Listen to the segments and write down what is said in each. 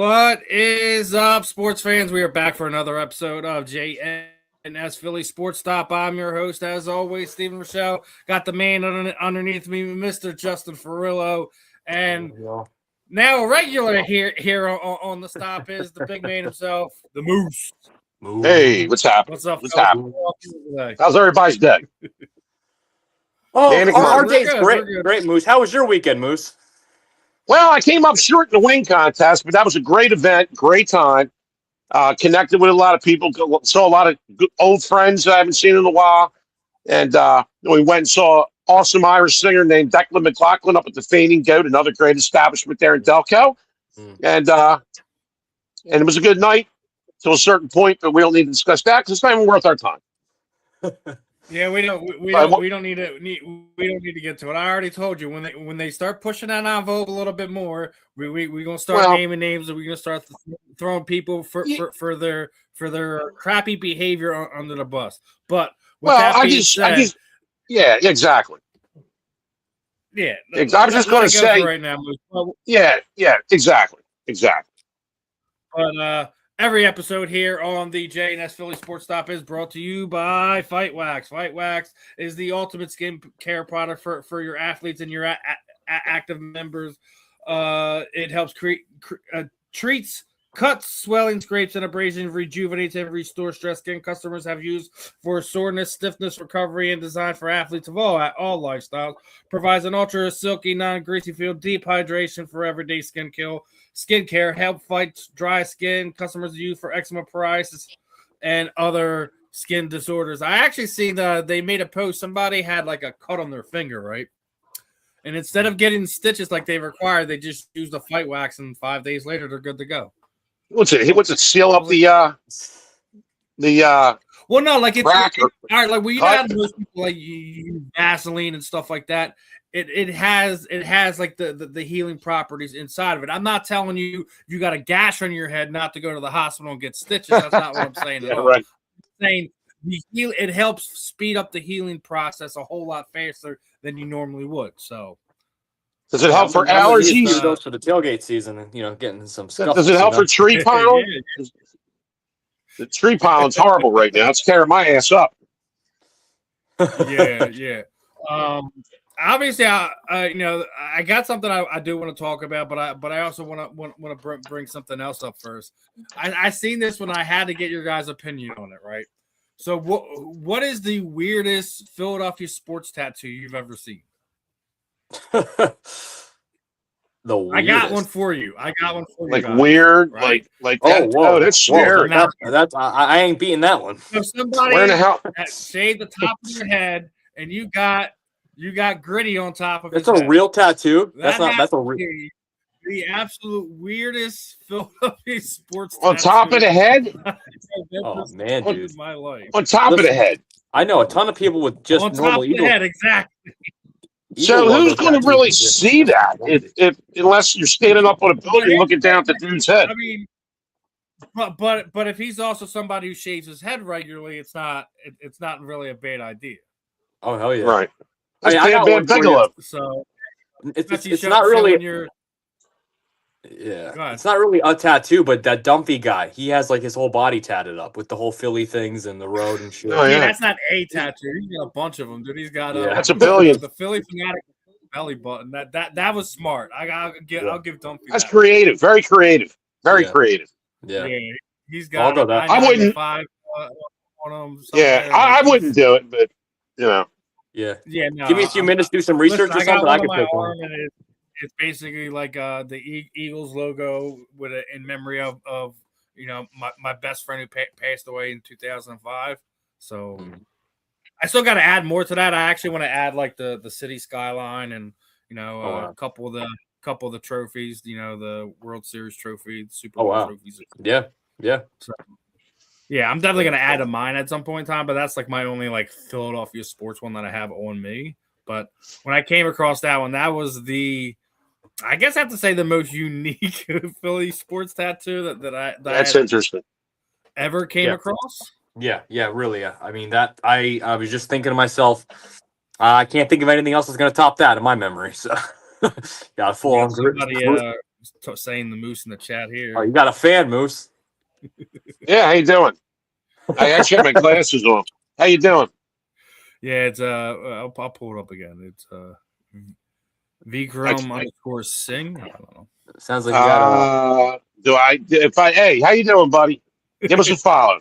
What is up, sports fans? We are back for another episode of JNS Philly Sports Stop. I'm your host, as always, Stephen Rychel. Got the man underneath me, Mr. Justin Fiorillio, and now a regular here on the stop is the big man himself, the Moose. Hey, what's happening? What's up? What's happening? Today? How's everybody's day? Our day's great. Great, Moose. How was your weekend, Moose? Well, I came up short in the wing contest, but that was a great event, great time. Connected with a lot of people, saw a lot of good old friends I haven't seen in a while. And we went and saw an awesome Irish singer named Declan McLaughlin up at the Fainting Goat, another great establishment there in Delco. And it was a good night to a certain point, but we don't need to discuss that because it's not even worth our time. Yeah, we don't need to get to it. I already told you when they start pushing that envelope a little bit more, we're gonna start naming names and we're gonna start throwing people for their crappy behavior under the bus. But yeah, exactly. Yeah, I was just going to say right now. Yeah, exactly. But every episode here on the JNS Philly Sports Stop is brought to you by Fight Wax. Fight Wax is the ultimate skin care product for your athletes and your active members. It helps treats cuts, swelling, scrapes, and abrasions, rejuvenates and restores stress skin. Customers have used for soreness, stiffness, recovery, and designed for athletes of all lifestyles. Provides an ultra silky, non-greasy feel, deep hydration for everyday skincare. Help fight dry skin. Customers use for eczema, psoriasis, and other skin disorders. I actually seen they made a post. Somebody had like a cut on their finger, right? And instead of getting stitches like they require, they just used the Fight Wax, and 5 days later they're good to go. What's it? Seal up the well, no, like it's all right. Like when you know most people like you use Vaseline and stuff like that. It has like the healing properties inside of it. I'm not telling you got a gash on your head not to go to the hospital and get stitches. That's not what I'm saying at all. Right. I'm saying it helps speed up the healing process a whole lot faster than you normally would. So. Does it help for allergies? For the tailgate season, and getting some stuff. Does it help for tree pollen? The tree pollen's horrible right now. It's tearing my ass up. Yeah. Obviously, I got something I do want to talk about, but I also want to bring something else up first. I seen this when I had to get your guys' opinion on it, right? So, what is the weirdest Philadelphia sports tattoo you've ever seen? I got one for you. Like weird, right? like that. Whoa, that's scary. I ain't beating that one. So somebody shaved the top of your head, and you got gritty on top of it. It's a real tattoo. That's the absolute weirdest Philadelphia sports on tattoo top of the head. Oh man, dude! My life on top of the head. I know a ton of people with just on normal top of the head, exactly. So who's going to really see that if unless you're standing up on a building looking down at the dude's head? I mean, but if he's also somebody who shaves his head regularly, it's not really a bad idea. Oh hell yeah! Right. So it's not really. Yeah, it's not really a tattoo, but that Dumpy guy, he has like his whole body tatted up with the whole Philly things and the road and shit. Oh, yeah. That's not a tattoo. He's got a bunch of them, dude. He's got that's a billion. The Philly fanatic belly button. That was smart. I'll give Dumpy. That's creative. Very creative. Very creative. Yeah. He's got. I wouldn't. On him. I wouldn't do it, but Yeah. Yeah. No, give me a few minutes to do some research or something. I could pick one. It's basically like the Eagles logo in memory of my best friend who passed away in 2005. So I still got to add more to that. I actually want to add like the city skyline and a couple of the trophies. The World Series trophy, the Super Bowl trophies. Yeah. So, yeah, I'm definitely gonna add to mine at some point in time. But that's like my only like Philadelphia sports one that I have on me. But when I came across that one, that was I guess I have to say the most unique Philly sports tattoo that's interesting. Ever came across? Yeah, really. Yeah. I mean that I was just thinking to myself, I can't think of anything else that's going to top that in my memory. So got full on saying the Moose in the chat here. Oh, you got a fan, Moose. Yeah, how you doing? I actually have my glasses on. How you doing? Yeah, it's I'll pull it up again. It's Vikram_Singh. I don't know. Sounds like you got Hey, how you doing, buddy? Give us a follow.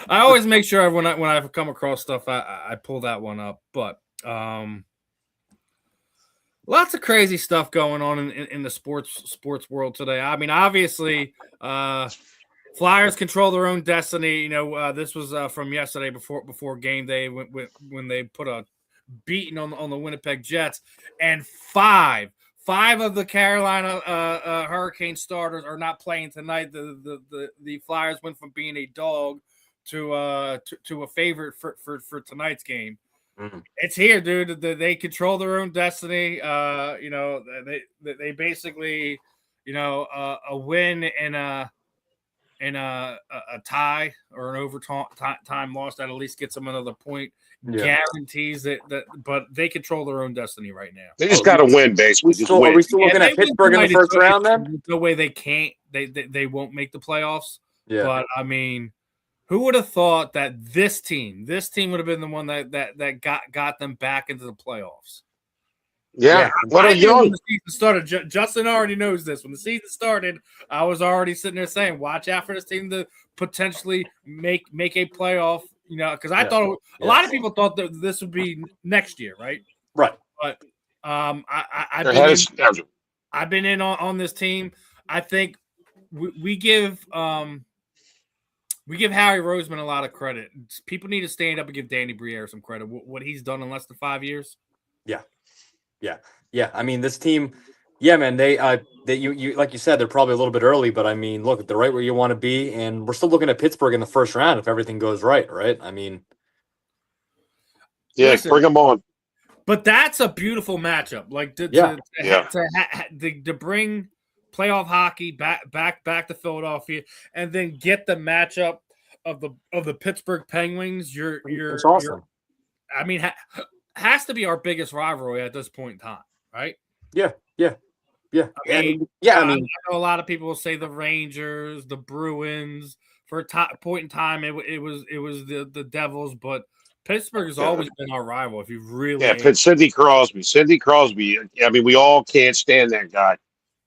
I always make sure when I come across stuff, I pull that one up. But lots of crazy stuff going on in the sports world today. I mean, obviously, Flyers control their own destiny. You know, this was from yesterday before game day when they put a beating on the Winnipeg Jets, and five of the Carolina Hurricane starters are not playing tonight. The Flyers went from being a dog to a favorite for tonight's game. Mm-hmm. It's here, dude. They control their own destiny. You know, they basically, you know, a win and a tie or an overtime loss that at least gets them another point. Guarantees that, but they control their own destiny right now. They just got to win, basically. Are we still looking at Pittsburgh in the first round then? There's no way they can't. They won't make the playoffs. Yeah. But I mean, who would have thought that this team would have been the one that got them back into the playoffs? Yeah. What are you? When the season started, Justin already knows this. When the season started, I was already sitting there saying, "Watch out for this team to potentially make a playoff." You know, because I thought a lot of people thought that this would be next year, right? Right. But I've been in on this team. I think we give Harry Roseman a lot of credit. People need to stand up and give Danny Briere some credit. What he's done in less than 5 years. Yeah. I mean, this team, man, they you like you said, they're probably a little bit early, but I mean, look, they're right where you want to be, and we're still looking at Pittsburgh in the first round if everything goes right? I mean, listen, bring them on. But that's a beautiful matchup. Like to bring playoff hockey back to Philadelphia, and then get the matchup of the Pittsburgh Penguins. That's awesome. I mean, has to be our biggest rivalry at this point in time, right? Yeah. I mean, I know a lot of people will say the Rangers, the Bruins. For a point in time, it was the Devils, but Pittsburgh has always been our rival. If you really, Sidney Crosby. I mean, we all can't stand that guy.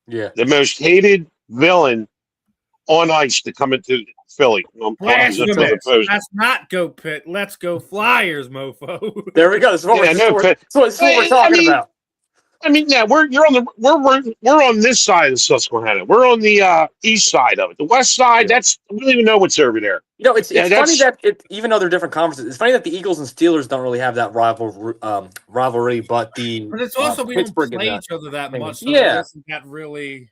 Yeah, the most hated villain on ice to come into Philly. Let's not go Pitt. Let's go Flyers, mofo. There we go. That's what we're talking about. I mean, yeah, we're on this side of Susquehanna. We're on the east side of it. The west side, we don't even know what's over there. You know, it's funny that even though they're different conferences, it's funny that the Eagles and Steelers don't really have that rivalry, but it's also we don't play each other that much. So that really.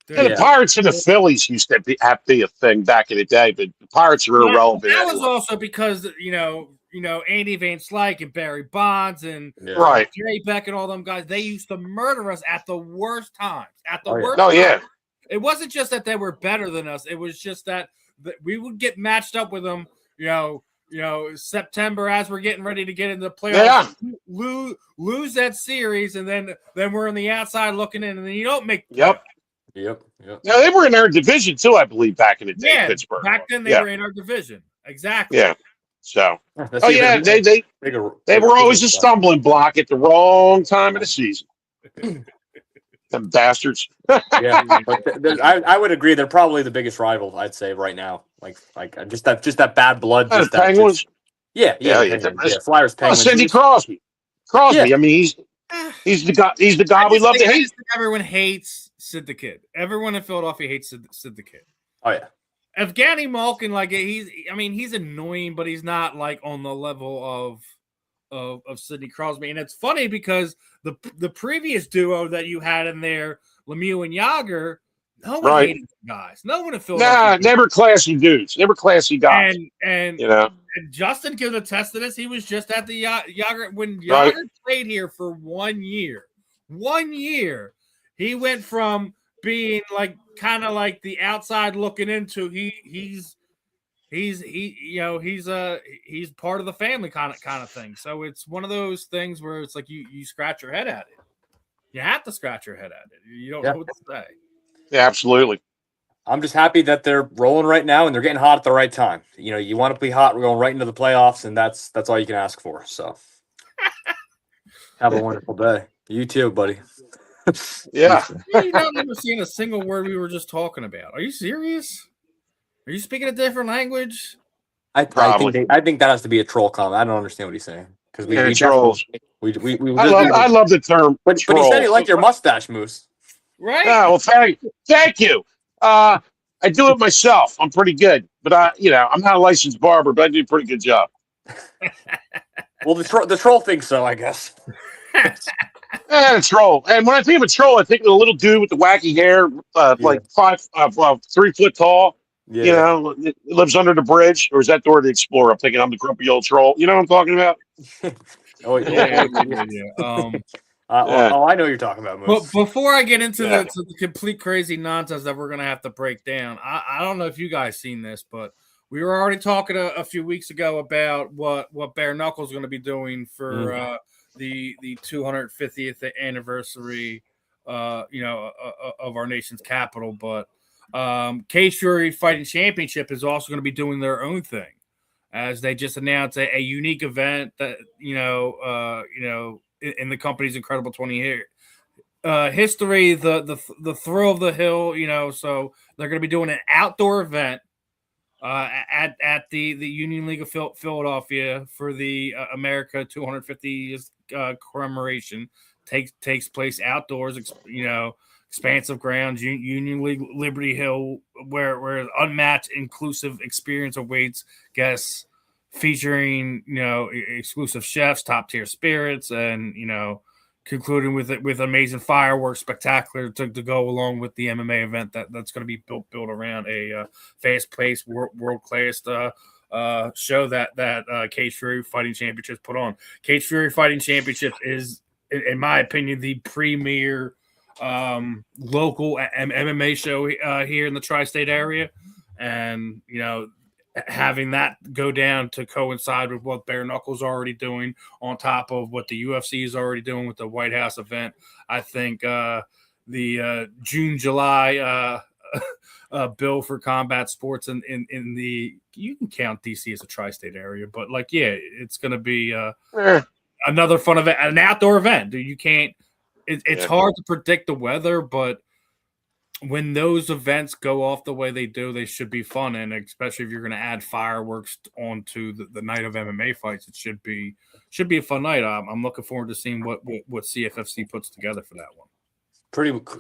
The Pirates and the Phillies used to be a thing back in the day, but the Pirates are irrelevant. That was also because you know Andy Van Slyke and Barry Bonds and Jerry Beck and all them guys. They used to murder us at the worst times. It wasn't just that they were better than us. It was just that we would get matched up with them. You know, September as we're getting ready to get into the playoffs, lose that series, and then we're on the outside looking in, and then you don't make. Yep. Now they were in our division too, I believe, back in the day. Pittsburgh. Back then they were in our division. Exactly. Yeah. So. They were always a stumbling block at the wrong time of the season. Them bastards. But I would agree. They're probably the biggest rival. I'd say right now, like just that bad blood. The Penguins. Flyers. Penguins. Sidney Crosby. I mean, he's the guy. He's the guy we love to hate. Everyone hates Sid the Kid. Everyone in Philadelphia hates Sid the Kid. Oh yeah. Evgeny Malkin, he's annoying, but he's not like on the level of Sidney Crosby. And it's funny because the previous duo that you had in there, Lemieux and Yager, no one hated them guys. No one in Philadelphia. Never classy dudes. Never classy guys. And Justin could attest to this. He was just at the Yager when Yager played here for 1 year. 1 year. He went from being like kind of like the outside looking into he's part of the family kind of thing. So it's one of those things where it's like you scratch your head at it. You have to scratch your head at it. You don't know what to say. Yeah, absolutely. I'm just happy that they're rolling right now and they're getting hot at the right time. You know, you want to be hot, we're going right into the playoffs, and that's all you can ask for. So have a wonderful day. You too, buddy. Yeah. You're not understanding a single word we were just talking about. Are you serious? Are you speaking a different language? I Probably. think that has to be a troll comment. I don't understand what he's saying because we trolls. definitely we I love the term but he said he troll. liked your mustache, Moose. Right? Yeah, well, thank you. I do it myself. I'm pretty good, but I'm not a licensed barber, but I do a pretty good job. Well, the troll thinks so, I guess. And a troll. And when I think of a troll, I think of the little dude with the wacky hair, like 3 foot tall. Yeah. It lives under the bridge, or is that Dora the Explorer? I'm thinking I'm the grumpy old troll. You know what I'm talking about? Oh Yeah. Oh, I know what you're talking about, Moose. But before I get into the complete crazy nonsense that we're going to have to break down, I don't know if you guys seen this, but we were already talking a few weeks ago about what Bare Knuckles is going to be doing for the 250th anniversary, of our nation's capital. But Cage Fury Fighting Championship is also going to be doing their own thing, as they just announced a unique event that in the company's incredible 20 year history, the thrill of the hill, so they're going to be doing an outdoor event at the Union League of Philadelphia for the America 250th commemoration. Takes place outdoors, expansive grounds, Union League, Liberty Hill, where unmatched inclusive experience awaits guests, featuring exclusive chefs, top tier spirits, and concluding with amazing fireworks spectacular to go along with the MMA event that's going to be built around a fast-paced world class show that Cage Fury Fighting Championship put on. Cage Fury Fighting Championship is, in my opinion, the premier local MMA show here in the tri-state area, and having that go down to coincide with what Bare Knuckles already doing, on top of what the UFC is already doing with the White House event, I think the June-July bill for combat sports in the, you can count DC as a tri-state area, but it's going to be another fun event, an outdoor event. You can't. It's hard to predict the weather, but when those events go off the way they do, they should be fun, and especially if you're going to add fireworks onto the night of MMA fights, it should be a fun night. I'm looking forward to seeing what CFFC puts together for that one.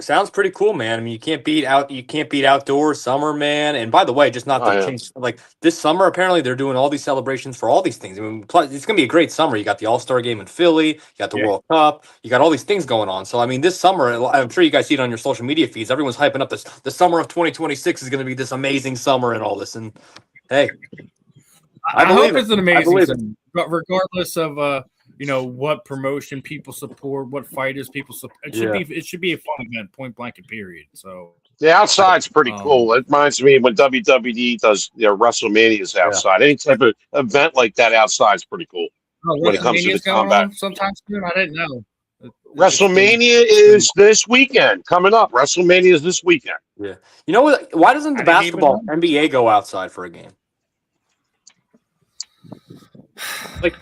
Sounds pretty cool, man. I mean, you can't beat outdoor summer, man. And by the way, just not to change, like this summer, apparently they're doing all these celebrations for all these things. I mean, plus, it's gonna be a great summer. You got the All-Star game in Philly, you got the World Cup, you got all these things going on. So I mean, this summer, I'm sure you guys see it on your social media feeds. Everyone's hyping up the summer of 2026 is gonna be this amazing summer and all this. And hey, I hope it's an amazing summer, but regardless of what promotion people support, what fighters people support, it should be a fun event, point blank and period. So the outside's pretty cool. It reminds me when WWE does WrestleMania's outside. Any type of event like that outside is pretty cool. When it comes to the combat, sometimes soon, I didn't know. WrestleMania is this weekend coming up. WrestleMania is this weekend. Yeah, you know what? Why doesn't the basketball NBA go outside for a game? Like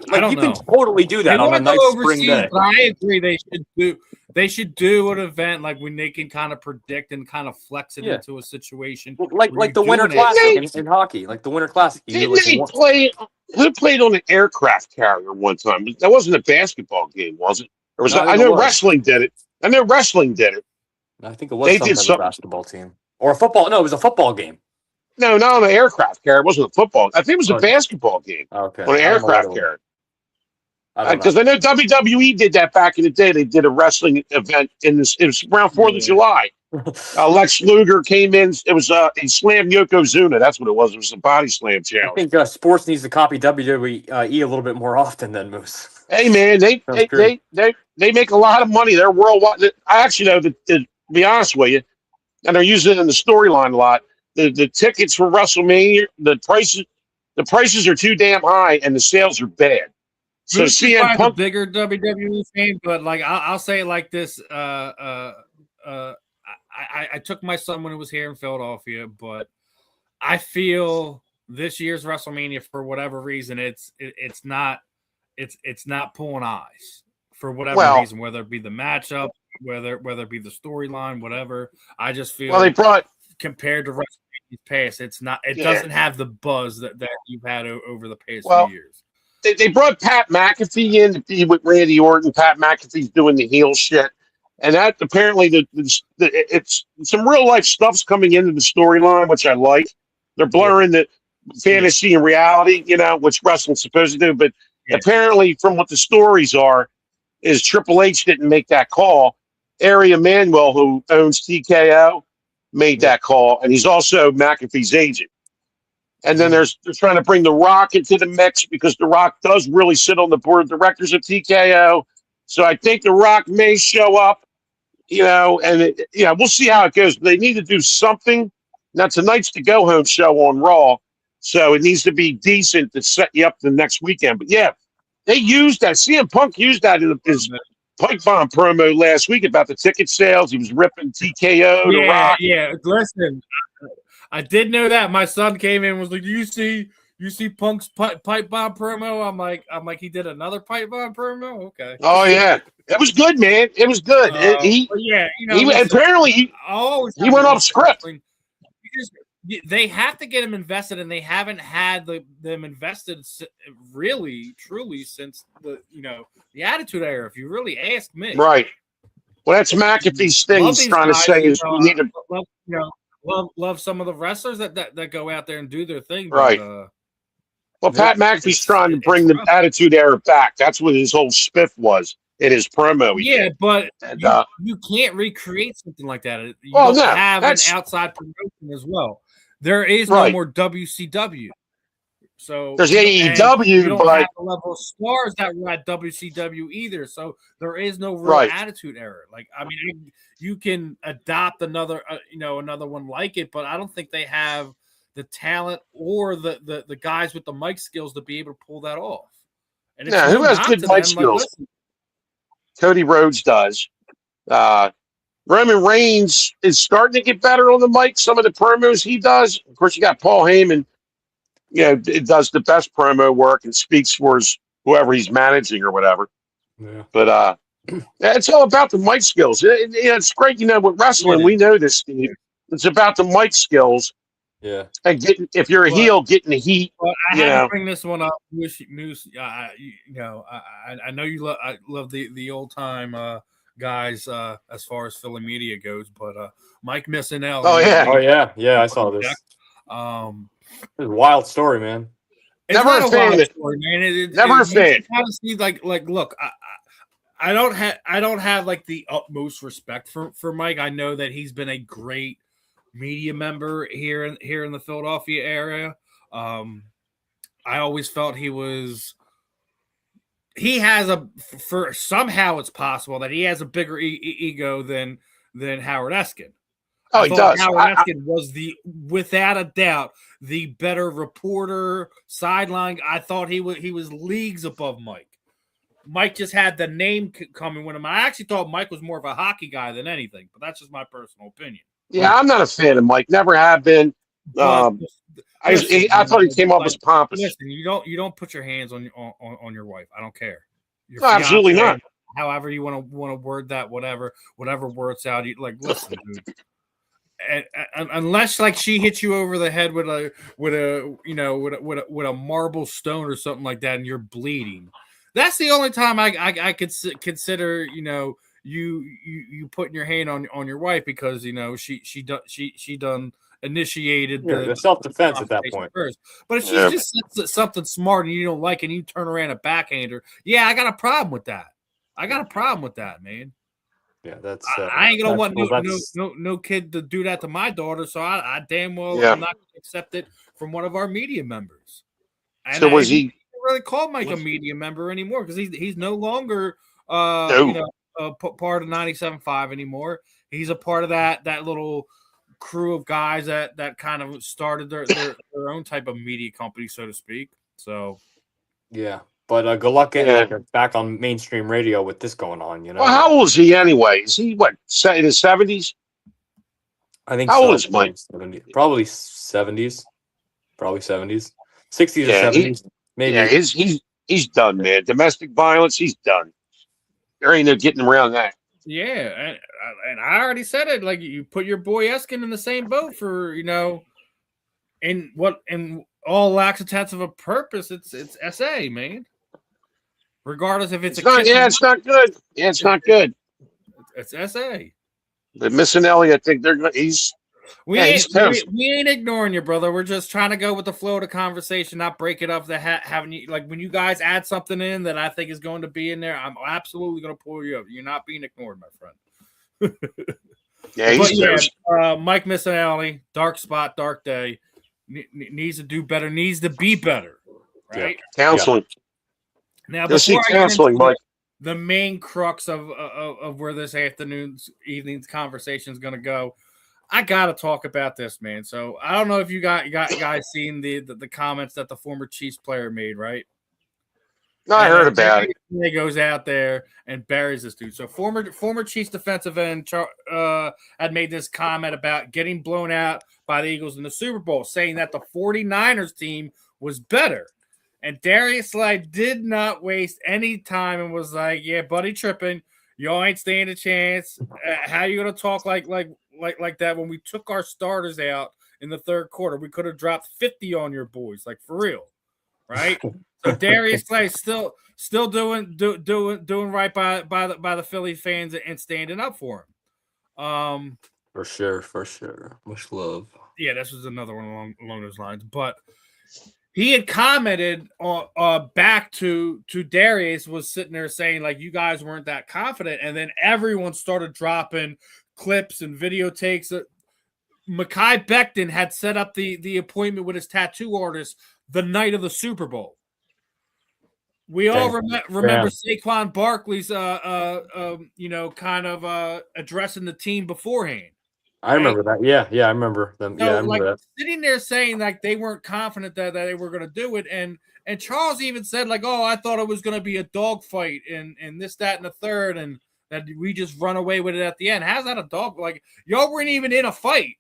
you can totally do that on a nice spring day. But I agree they should do an event like when they can kind of predict and kind of flex it into a situation. Like the Winter Classic in hockey, like the Winter Classic. Who played on an aircraft carrier one time? That wasn't a basketball game, was it? Or was I know wrestling did it. I think it was some basketball team or a football. No, it was a football game. No, not on an aircraft carrier. It wasn't a football. I think it was a basketball game. Okay. On an aircraft carrier. Because I know WWE did that back in the day. They did a wrestling event it was around 4th of July. Lex Luger came in. It was he slammed Yokozuna. That's what it was. It was a body slam challenge. I think sports needs to copy WWE a little bit more often than Moose. Hey man, they make a lot of money. They're worldwide. I actually know that, to be honest with you, and they're using it in the storyline a lot. The tickets for WrestleMania, the prices are too damn high, and the sales are bad. So CM Punk, a bigger WWE fan, but I'll say it like this: I I took my son when he was here in Philadelphia, but I feel this year's WrestleMania, for whatever reason, it's not pulling eyes for whatever reason, whether it be the matchup, whether it be the storyline, whatever. I just feel they brought, compared to WrestleMania's past, it doesn't have the buzz that you've had over the past few years. They brought Pat McAfee in to be with Randy Orton. Pat McAfee's doing the heel shit. And that apparently it's some real life stuff's coming into the storyline, which I like. They're blurring the fantasy and reality, which wrestling's supposed to do. But apparently, from what the stories are, is Triple H didn't make that call. Ari Emanuel, who owns TKO, made that call, and he's also McAfee's agent. And then they're trying to bring The Rock into the mix because The Rock does really sit on the board of directors of TKO. So I think The Rock may show up, and we'll see how it goes. But they need to do something. Now, tonight's the go-home show on Raw, so it needs to be decent to set you up the next weekend. But, they used that. CM Punk used that in his pipe bomb promo last week about the ticket sales. He was ripping TKO, The Rock. Yeah, listen, I did know that. My son came in and was like, you see Punk's pipe bomb promo? I'm like, he did another pipe bomb promo? Okay. Oh, yeah. It was good, man. It was good. He went off script. They have to get him invested, and they haven't had them invested really, truly since the Attitude Era, if you really ask me. Right. Well, that's McAfee's thing. He's trying to say is we need to love some of the wrestlers that go out there and do their thing. Right. But, Pat McAfee's trying to bring the Attitude Era back. That's what his whole spiff was in his promo. But you can't recreate something like that. You don't have an outside promotion as well. There is no more WCW. So there's AEW, you don't have the level of stars that were at WCW either. So there is no real Attitude Era. Like, I mean, you can adopt another one like it, but I don't think they have the talent or the guys with the mic skills to be able to pull that off. And who has good mic skills? Cody Rhodes does. Roman Reigns is starting to get better on the mic. Some of the promos he does. Of course, you got Paul Heyman. It does the best promo work and speaks for whoever he's managing or whatever. Yeah. But it's all about the mic skills. It's great, with wrestling. We know this, Steve. It's about the mic skills. Yeah. And if you're a heel, getting the heat. Well, I had to bring this one up. I know you love the old time guys as far as Philly media goes, but Mike Missinelli. I saw this. It's a wild story, man. It's never a fan. Never a fan. Honestly, look, I don't have like the utmost respect for Mike. I know that he's been a great media member here in the Philadelphia area. I always felt somehow it's possible that he has a bigger ego than Howard Eskin. Oh, he does. Howard Eskin was without a doubt the better reporter, sideline. I thought he was leagues above Mike. Mike just had the name coming with him. I actually thought Mike was more of a hockey guy than anything, but that's just my personal opinion. Yeah, I'm not a fan of Mike. Never have been. I thought he came off as pompous. Listen, you don't put your hands on your wife. I don't care. No, absolutely not. However you want to word that, whatever words out. Listen, dude. And unless she hits you over the head with a marble stone or something like that, and you're bleeding, that's the only time I could consider you putting your hand on your wife because she done initiated the self-defense at that point first. But if she just says something smart and you don't like and you turn around and backhand her, I got a problem with that. Man. Yeah, that's. I ain't gonna want no kid to do that to my daughter, so I damn well I'm not gonna accept it from one of our media members. And so was he? Really call Mike a media member anymore because he's no longer part of 97.5 anymore. He's a part of that little crew of guys that kind of started their own type of media company, so to speak. So yeah. But good luck getting back on mainstream radio with this going on, Well, how old is he anyway? Is he, in his 70s? I think How so. old is Mike? Probably 70s. Probably 70s. 60s or Yeah, 70s. Maybe. yeah, he's done, man. Domestic violence, he's done. There ain't no getting around that. Yeah, and I already said it. Like, you put your boy Eskin in the same boat for, in all laxatives of a purpose. It's SA, man. Regardless if it's It's not. Yeah, it's not good. Yeah, it's not good. It's SA. But missing Ellie, I think they're going. He's tough. We ain't ignoring you, brother. We're just trying to go with the flow of the conversation, not break it up. Having you, like, when you guys add something in that I think is going to be in there, I'm absolutely going to pull you up. You're not being ignored, my friend. Yeah, he's Mike Missinelli, dark spot, dark day. Needs to do better. Needs to be better. Right? Yeah. Counseling. Now, go see before I counseling, Mike. The main crux of where this evening's conversation is going to go, I got to talk about this, man. So I don't know if you guys seen the comments that the former Chiefs player made, right? No, I heard about it. He goes out there and buries this dude. So former Chiefs defensive end had made this comment about getting blown out by the Eagles in the Super Bowl, saying that the 49ers team was better. And Darius Slay did not waste any time and was like, "Yeah, buddy, tripping. Y'all ain't standing a chance. How you gonna talk like that when we took our starters out in the third quarter? We could have dropped 50 on your boys, like, for real, right?" So Darius Slay still doing right by the Philly fans and standing up for him. For sure. Much love. Yeah, this was another one along those lines, but. He had commented back to Darius, was sitting there saying, like, you guys weren't that confident. And then everyone started dropping clips and videotapes. Mekhi Becton had set up the appointment with his tattoo artist the night of the Super Bowl. We all remember Saquon Barkley's, addressing the team beforehand. I remember that. Yeah, I remember them. So, I remember that. Sitting there saying, like, they weren't confident that they were going to do it, and Charles even said, like, "Oh, I thought it was going to be a dogfight and this, that, and the third, and that we just run away with it at the end." How's that a dog? Like, y'all weren't even in a fight.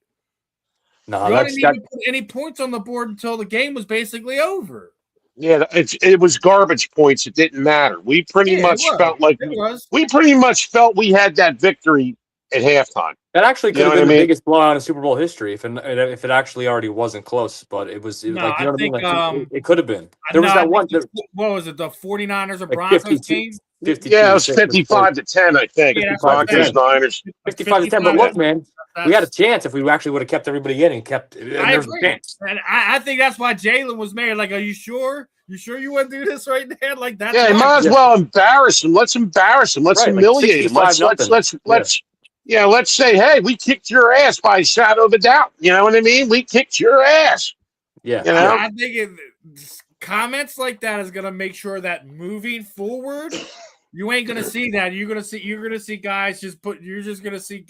No, y'all didn't even put any points on the board until the game was basically over. Yeah, it was garbage points. It didn't matter. We pretty much felt like we had that victory at halftime. That actually could have been the biggest blowout in Super Bowl history if it actually already wasn't close. But it was like, you know what I mean? Like, it could have been. There was that one. What was it? The 49ers or Broncos game? Yeah, it was 55-10, I think. Yeah, Broncos, Niners. 55-10. But look, man, we had a chance if we actually would have kept everybody in and kept. I agree. And I think that's why Jalen was mad. Like, are you sure? You sure you want to do this right now? Like, that's you might as well embarrass him. Let's embarrass him. Let's humiliate him. Let's say, hey, we kicked your ass by a shadow of a doubt. You know what I mean? We kicked your ass. Yeah. You know? I think comments like that is going to make sure that moving forward, you ain't going to see that. You're going to see guys you're just going to see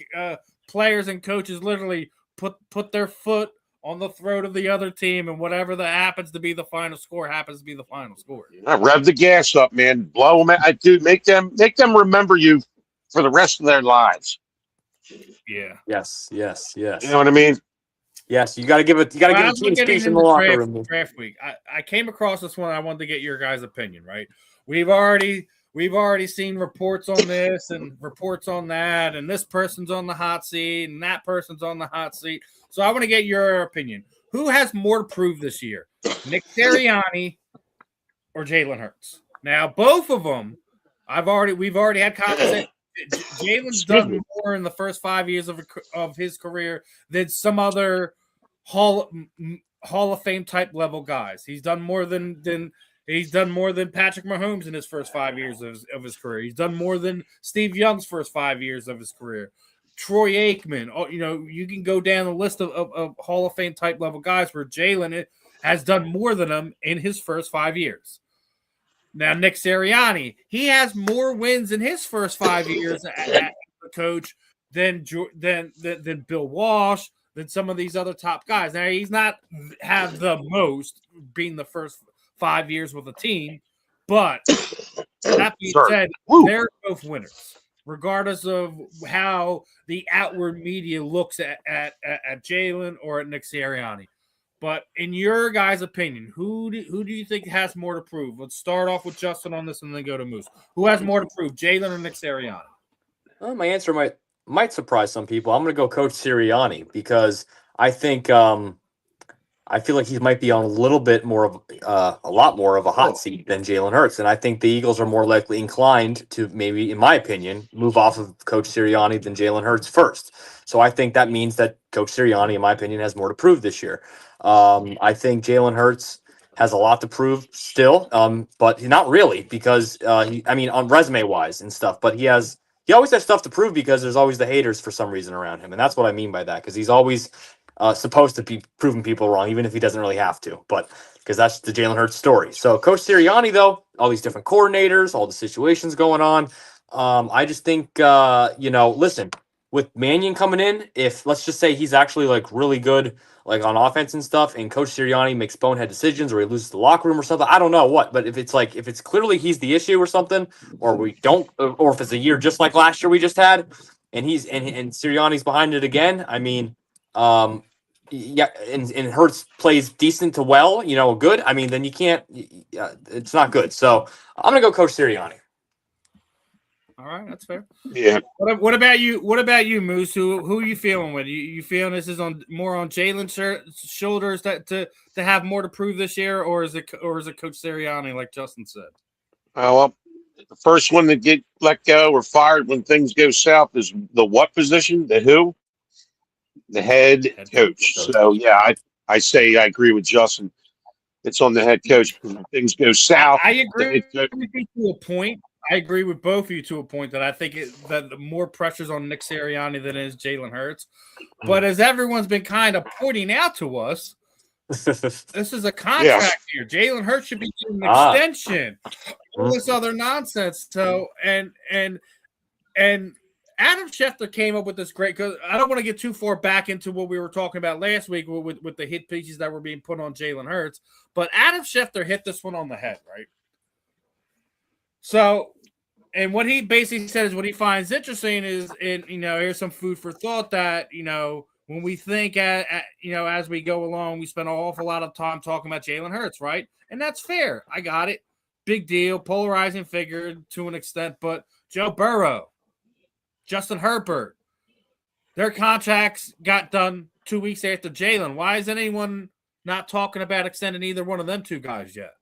players and coaches literally put their foot on the throat of the other team, and whatever that happens to be the final score happens to be the final score. Rev the gas up, man. Blow them out. Dude, make them remember you for the rest of their lives. Yeah. Yes. You know what I mean? Yes, you got to give it. You got to give a team space in the locker room. Draft week. I came across this one. I wanted to get your guys' opinion. Right? We've already seen reports on this and reports on that, and this person's on the hot seat and that person's on the hot seat. So I want to get your opinion. Who has more to prove this year, Nick Sirianni or Jalen Hurts? Now, both of them, we've already had conversations. Jalen's done more in the first 5 years of his career than some other Hall of Fame type level guys. He's done more than Patrick Mahomes in his first 5 years of his career. He's done more than Steve Young's first 5 years of his career. Troy Aikman. You can go down the list of Hall of Fame type level guys where Jalen has done more than him in his first 5 years. Now, Nick Sirianni, he has more wins in his first 5 years as a coach than Bill Walsh, than some of these other top guys. Now, he's not have the most being the first 5 years with a team, but that being said, they're both winners. regardless of how the outward media looks at Jalen or at Nick Sirianni. But in your guys' opinion, who do you think has more to prove? Let's start off with Justin on this and then go to Moose. Who has more to prove, Jalen or Nick Sirianni? Well, my answer might surprise some people. I'm going to go Coach Sirianni because I think I feel like he might be on a little bit more of a lot more of a hot seat than Jalen Hurts, and I think the Eagles are more likely inclined to maybe, in my opinion, move off of Coach Sirianni than Jalen Hurts first. So I think that means that Coach Sirianni, in my opinion, has more to prove this year. I think Jalen Hurts has a lot to prove still, but not really because on resume wise and stuff. But he always has stuff to prove because there's always the haters for some reason around him, and that's what I mean by that. Because he's always supposed to be proving people wrong, even if he doesn't really have to. But because that's the Jalen Hurts story. So Coach Sirianni, though, all these different coordinators, all the situations going on, I just think listen, with Mannion coming in, if let's just say he's actually like really good, like on offense and stuff, and Coach Sirianni makes bonehead decisions or he loses the locker room or something, I don't know what, but if it's clearly he's the issue or something, or we don't, or if it's a year just like last year we just had, and he's and Sirianni's behind it again, I mean, yeah, and Hurts plays decent to well, good. I mean, then you can't. It's not good. So I'm gonna go Coach Sirianni. All right, that's fair. Yeah. What about you? What about you, Moose? Who are you feeling with? You feeling this is more on Jalen's shoulders to have more to prove this year, or is it Coach Sirianni, like Justin said? Well, the first one to get let go or fired when things go south is the what position? The who? The head coach. So yeah, I say I agree with Justin. It's on the head coach because when things go south. I agree with you to a point. I agree with both of you to a point that I think that the more pressure's on Nick Sirianni than it is Jalen Hurts. But as everyone's been kind of pointing out to us, this is a contract here. Jalen Hurts should be getting an extension. All this other nonsense. So and Adam Schefter came up with this great, because I don't want to get too far back into what we were talking about last week with the hit pieces that were being put on Jalen Hurts, but Adam Schefter hit this one on the head, right? So, and what he basically said is what he finds interesting is, here's some food for thought that, when we think, as we go along, we spend an awful lot of time talking about Jalen Hurts, right? And that's fair. I got it. Big deal, polarizing figure to an extent, but Joe Burrow, Justin Herbert, their contracts got done 2 weeks after Jalen. Why is anyone not talking about extending either one of them two guys yet?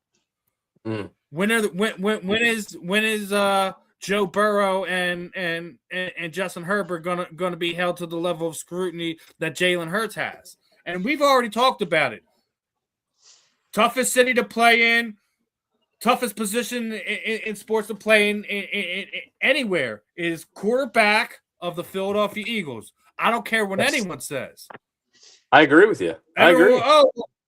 When is Joe Burrow and Justin Herbert gonna be held to the level of scrutiny that Jalen Hurts has? And we've already talked about it. Toughest city to play in, toughest position in sports to play in anywhere is quarterback of the Philadelphia Eagles. I don't care what anyone says. I agree with you. I agree.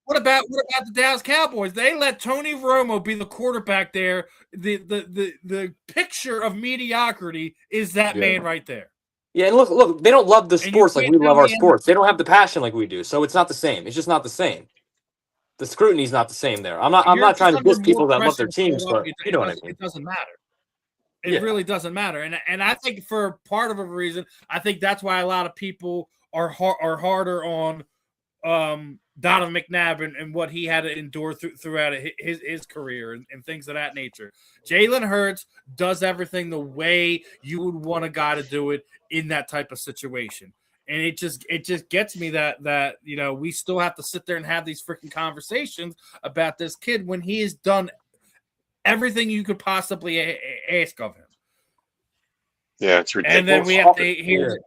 What about the Dallas Cowboys? They let Tony Romo be the quarterback there. The picture of mediocrity is that man right there. Yeah, and look, they don't love the sports like we love our sports. They don't have the passion like we do. So it's not the same. It's just not the same. The scrutiny is not the same there. I'm not trying to diss people that love their teams, but you know what I mean. It doesn't matter. It really doesn't matter. And I think for part of a reason, I think that's why a lot of people are harder on Donovan McNabb and what he had to endure throughout his career and things of that nature. Jalen Hurts does everything the way you would want a guy to do it in that type of situation. And it just gets me that we still have to sit there and have these freaking conversations about this kid when he has done everything you could possibly ask of him. Yeah, it's ridiculous. And then we have to hear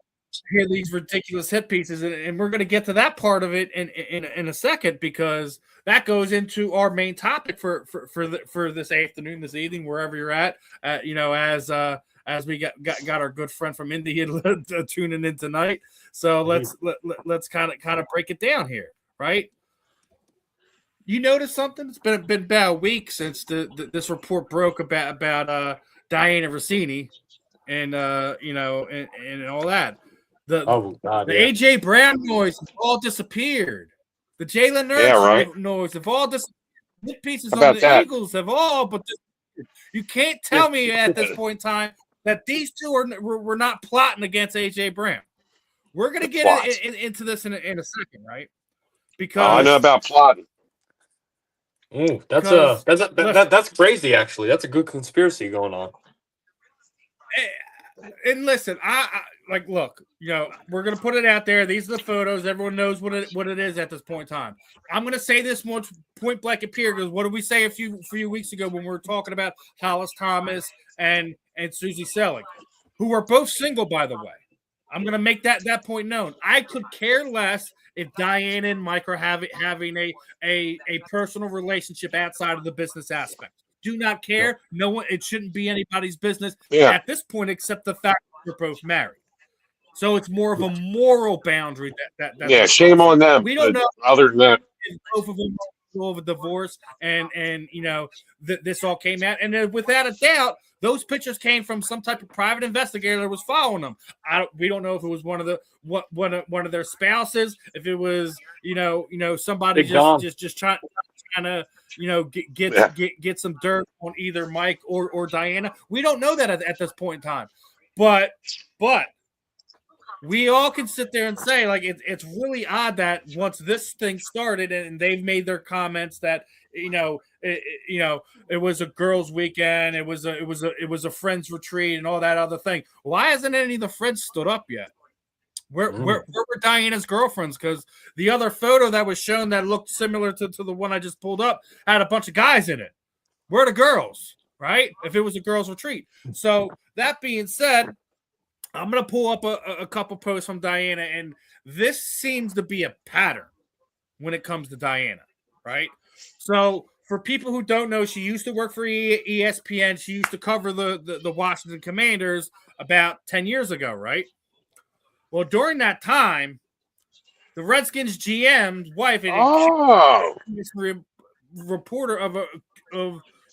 these ridiculous hit pieces, and we're going to get to that part of it in a second, because that goes into our main topic for this afternoon, this evening, wherever you're at. As we got our good friend from India tuning in tonight. So let's kind of break it down here, right? You notice something? It's been about a week since this report broke about Dianna Russini and and all that. The AJ Brown noise all disappeared. The Jalen Hurts noise have all disappeared. Hit pieces on the Eagles have all, but you can't tell me at this point in time that these two were not plotting against AJ Brown. We're gonna get into this in a second, right? Because I know about plotting. Ooh, that's crazy. Actually, that's a good conspiracy going on. And listen, I look. We're gonna put it out there. These are the photos. Everyone knows what it is at this point in time. I'm gonna say this much point blank and period. Because what did we say a few weeks ago when we were talking about Hollis Thomas and Susie Selleck, who are both single, by the way? I'm going to make that point known. I could care less if Dianna and Mike are having a personal relationship outside of the business aspect. Do not care. No one. It shouldn't be anybody's business at this point, except the fact that they're both married. So it's more of a moral boundary that shame on them. We don't know. Other than that, both of them of a divorce, and this all came out, and then without a doubt, those pictures came from some type of private investigator that was following them. We don't know if it was one of their spouses, if it was somebody just trying to get some dirt on either Mike or Dianna. We don't know that at this point in time, but we all can sit there and say, like, it's really odd that once this thing started and they've made their comments that it was a girls' weekend, it was a friends' retreat and all that other thing. Why hasn't any of the friends stood up yet? Where were Diana's girlfriends? Because the other photo that was shown that looked similar to the one I just pulled up had a bunch of guys in it. Where are the girls, right? If it was a girls' retreat. So that being said, I'm going to pull up a couple posts from Dianna, and this seems to be a pattern when it comes to Dianna, right? So for people who don't know, she used to work for ESPN. She used to cover the Washington Commanders about 10 years ago, right? Well, during that time, the Redskins GM's wife reporter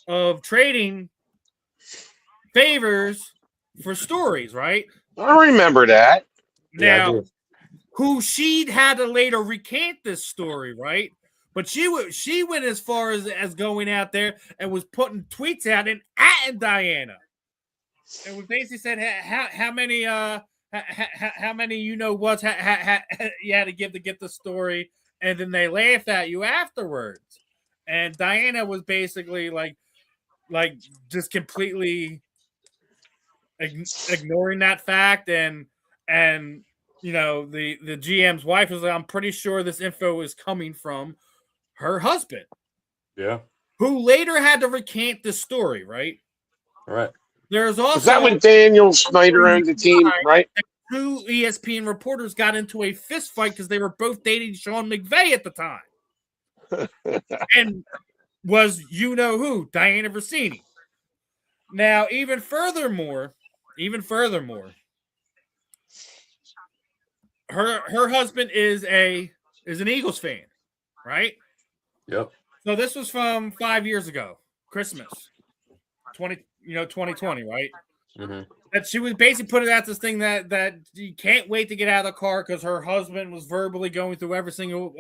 of trading favors for stories, right? I remember that. Now, who she'd had to later recant this story, right? But she went as far as going out there and was putting tweets out and atting Dianna, and we basically said how many you had to give to get the story, and then they laughed at you afterwards. And Dianna was basically like just completely ignoring that fact, and the GM's wife was like, I'm pretty sure this info is coming from her husband, who later had to recant the story, right? There's also, is that when Daniel Snyder owned the team, right? Two ESPN reporters got into a fist fight because they were both dating Sean McVay at the time, and was who, Dianna Russini. Now, even furthermore, her husband is an Eagles fan, right? Yep. So this was from 5 years ago, Christmas, 2020, right? Mm-hmm. That she was basically putting out this thing that you can't wait to get out of the car because her husband was verbally going through every single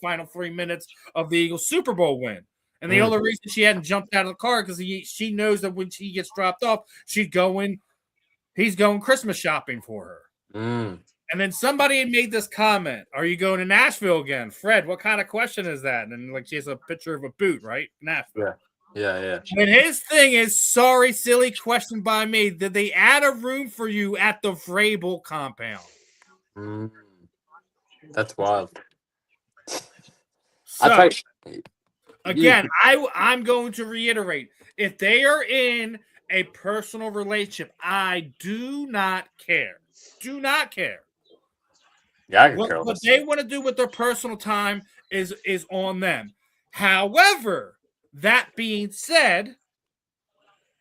final 3 minutes of the Eagles Super Bowl win. And the only reason she hadn't jumped out of the car because she knows that when she gets dropped off, he's going Christmas shopping for her. And then somebody had made this comment: "Are you going to Nashville again, Fred? What kind of question is that?" And she has a picture of a boot, right? Nashville. Yeah. And his thing is, sorry, silly question by me. Did they add a room for you at the Vrable compound? That's wild. So, again, I'm going to reiterate: if they are in a personal relationship, I do not care. Do not care. Yeah, I can care what they want to do with their personal time is on them. However, that being said,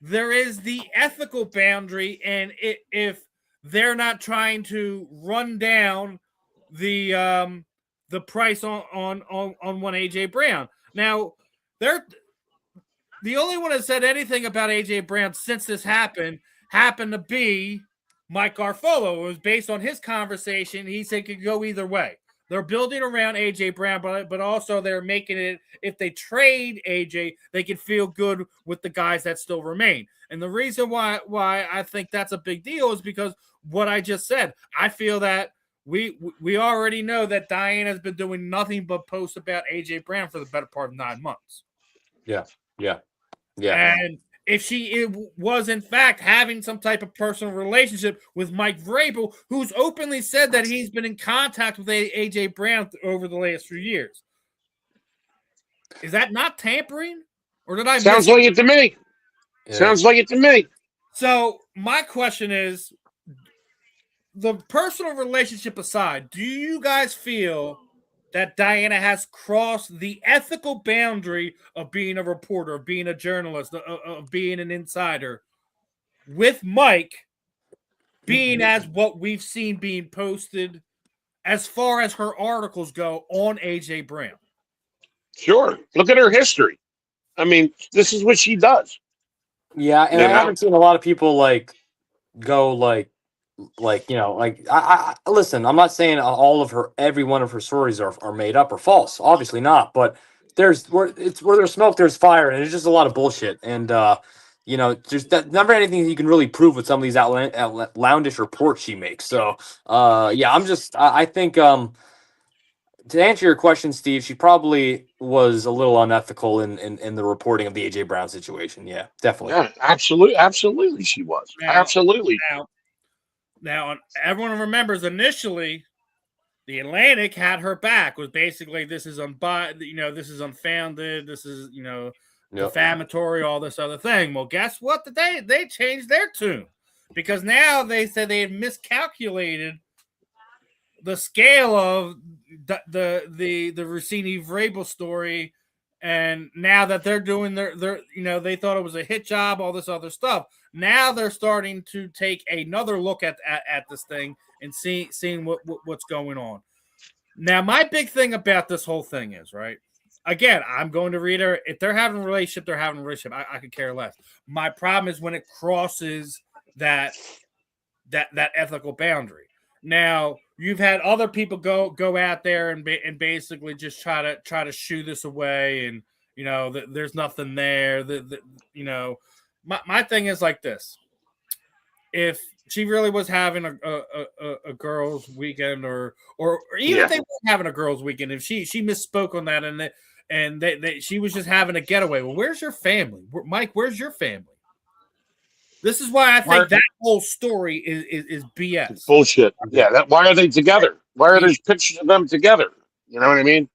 there is the ethical boundary, and if they're not trying to run down the price on one AJ Brown. Now, the only one that said anything about AJ Brown since this happened to be Mike Garfolo. It was based on his conversation. He said it could go either way. They're building around A.J. Brown, but also they're making it, if they trade A.J., they can feel good with the guys that still remain. And the reason why I think that's a big deal is because what I just said. I feel that we already know that Dianna has been doing nothing but post about A.J. Brown for the better part of 9 months. Yeah. And if she was, in fact, having some type of personal relationship with Mike Vrable, who's openly said that he's been in contact with A.J. Brown over the last few years. Is that not tampering? Or did I Sounds like it to me. Yeah. Sounds like it to me. So my question is, the personal relationship aside, do you guys feel that Dianna has crossed the ethical boundary of being a reporter, of being a journalist, of being an insider, with Mike being as what we've seen being posted as far as her articles go on A.J. Brown? Sure. Look at her history. I mean, this is what she does. Yeah, and I haven't seen a lot of people go I listen, I'm not saying every one of her stories are made up or false, obviously not, but where there's smoke there's fire, and it's just a lot of bullshit. And there's never anything you can really prove with some of these outlandish reports she makes. So I think to answer your question, Steve, she probably was a little unethical in the reporting of the A.J. Brown situation. Yeah, definitely. Yeah, absolutely she was. Absolutely. Now, everyone remembers initially the Atlantic had her back, was basically, this is this is unfounded, this is defamatory, all this other thing. Well, guess what? They changed their tune, because now they said they had miscalculated the scale of the Russini Vrable story, and now that they're doing their they thought it was a hit job, all this other stuff. Now they're starting to take another look at this thing and seeing what's going on. Now, my big thing about this whole thing is, right, again, I'm going to read her. If they're having a relationship, they're having a relationship. I could care less. My problem is when it crosses that ethical boundary. Now, you've had other people go out there and basically just try to shoo this away, and there's nothing there. My thing is like this: if she really was having a girls' weekend, or even if they weren't having a girls' weekend, if she misspoke on that, and she was just having a getaway, well, where's your family, Mike? Where's your family? This is why I think that whole story is BS. It's bullshit. Yeah. Why are they together? Why are there pictures of them together? You know what I mean?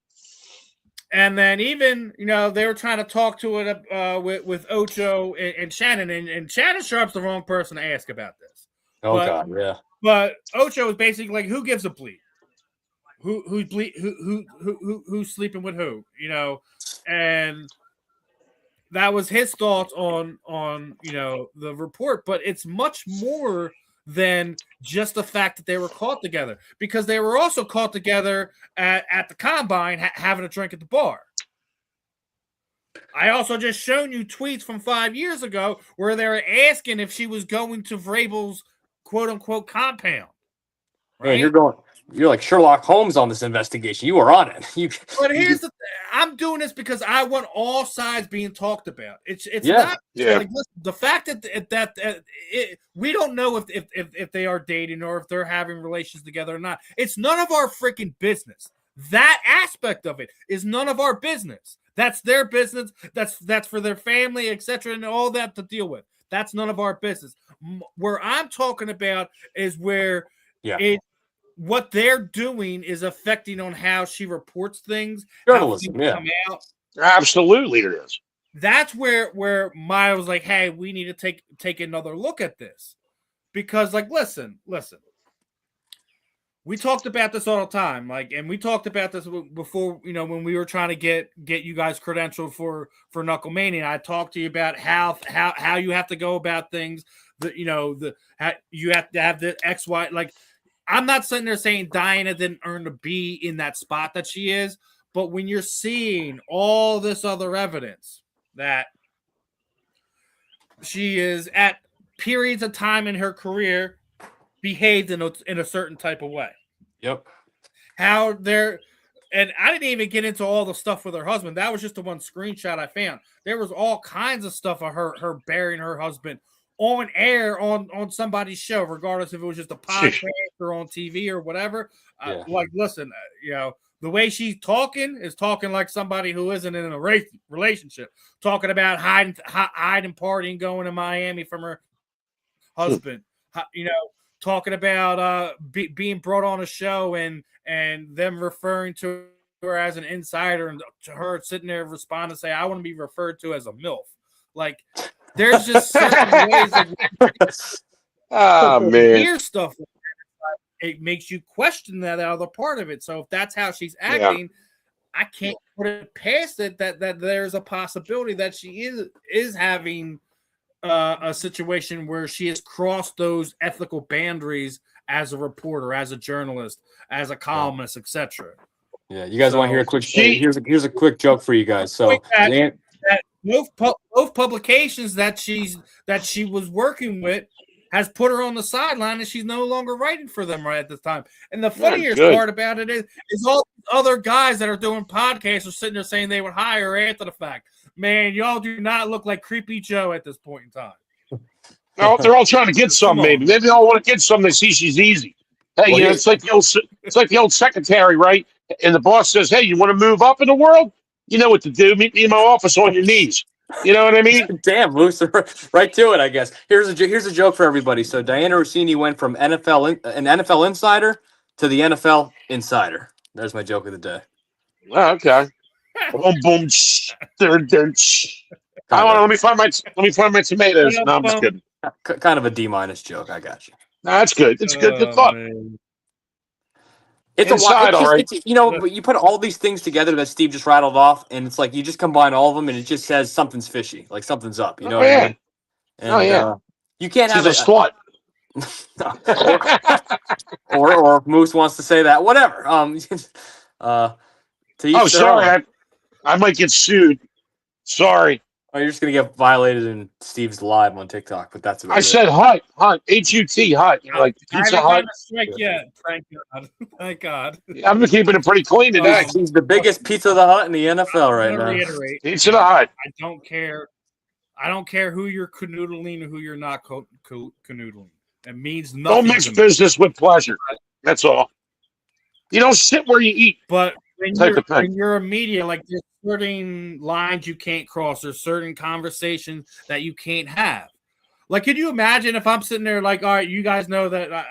And then even they were trying to talk to it with Ocho and Shannon, and Shannon Sharp's the wrong person to ask about this. God, yeah. But Ocho is basically like, who gives a bleep? Who's sleeping with who? And that was his thoughts on the report. But it's much more than just the fact that they were caught together, because they were also caught together at the combine having a drink at the bar. I also just shown you tweets from 5 years ago where they were asking if she was going to Vrabel's quote unquote compound. Right? Man, you're like Sherlock Holmes on this investigation. You are on it. But here's the thing. I'm doing this because I want all sides being talked about. It's not like, listen, the fact that we don't know if they are dating or if they're having relations together or not. It's none of our freaking business. That aspect of it is none of our business. That's their business. That's for their family, etc., and all that to deal with. That's none of our business. Where I'm talking about is where what they're doing is affecting on how she reports things. Journalism, come out. Absolutely, it is. That's where Maya was like, "Hey, we need to take another look at this," because, like, listen. We talked about this all the time, and we talked about this before. When we were trying to get you guys credentialed for Knucklemania, I talked to you about how you have to go about things. You have to have the XY. Like, I'm not sitting there saying Dianna didn't earn to be in that spot that she is, but when you're seeing all this other evidence that she is at periods of time in her career behaved in a certain type of way. Yep. how they're. And I didn't even get into all the stuff with her husband. That was just the one screenshot I found. There was all kinds of stuff of her burying her husband on air on somebody's show, regardless if it was just a podcast or on TV or whatever. Yeah. Like, listen, the way she's talking is talking like somebody who isn't in a relationship, talking about hiding partying, going to Miami from her husband, talking about being brought on a show and them referring to her as an insider, and to her sitting there responding, say, I want to be referred to as a MILF. Like, there's just certain ways man, hear stuff. It makes you question that other part of it. So if that's how she's acting, I can't put it past it that there's a possibility that she is having a situation where she has crossed those ethical boundaries as a reporter, as a journalist, as a columnist, etc. Yeah, you guys want to hear a quick? Here's a quick joke for you guys. So that both publications that she was working with has put her on the sideline, and she's no longer writing for them right at this time. And the funniest part about it is all other guys that are doing podcasts are sitting there saying they would hire her after the fact. Man, y'all do not look like Creepy Joe at this point in time. No, they're all trying to get some. Maybe they all want to get some. They see she's easy. Hey, it's like the old secretary, right? And the boss says, "Hey, you want to move up in the world? You know what to do. Meet me in my office on your knees." You know what I mean? Damn, Moose, right to it, I guess. Here's a joke for everybody. So Dianna Russini went from an NFL insider to the NFL insider. There's my joke of the day. Oh, okay. Boom, boom. Let me find my tomatoes. No, I'm just kidding. Kind of a D- joke. I got you. No, that's good. It's good. Good thought. Man. It's Inside, all right. You put all these things together that Steve just rattled off, and it's like you just combine all of them, and it just says something's fishy, like something's up. You know what I mean? And, you can't have a slut. or if Moose wants to say that, whatever. Sorry, I might get sued. Sorry. Oh, you're just gonna get violated in Steve's live on TikTok, but that's about it. Said hut, HUT, hut. Like Pizza Hut. Thank God. I'm keeping it pretty clean today. He's the biggest Pizza of the Hut in the NFL right now. Pizza the Hut. I don't care. I don't care who you're canoodling or who you're not canoodling. It means nothing. Don't mix business with pleasure. That's all. You don't sit where you eat. But when you're a media, like there's certain lines you can't cross. There's certain conversations that you can't have. Like, could you imagine if I'm sitting there like, all right, you guys know that,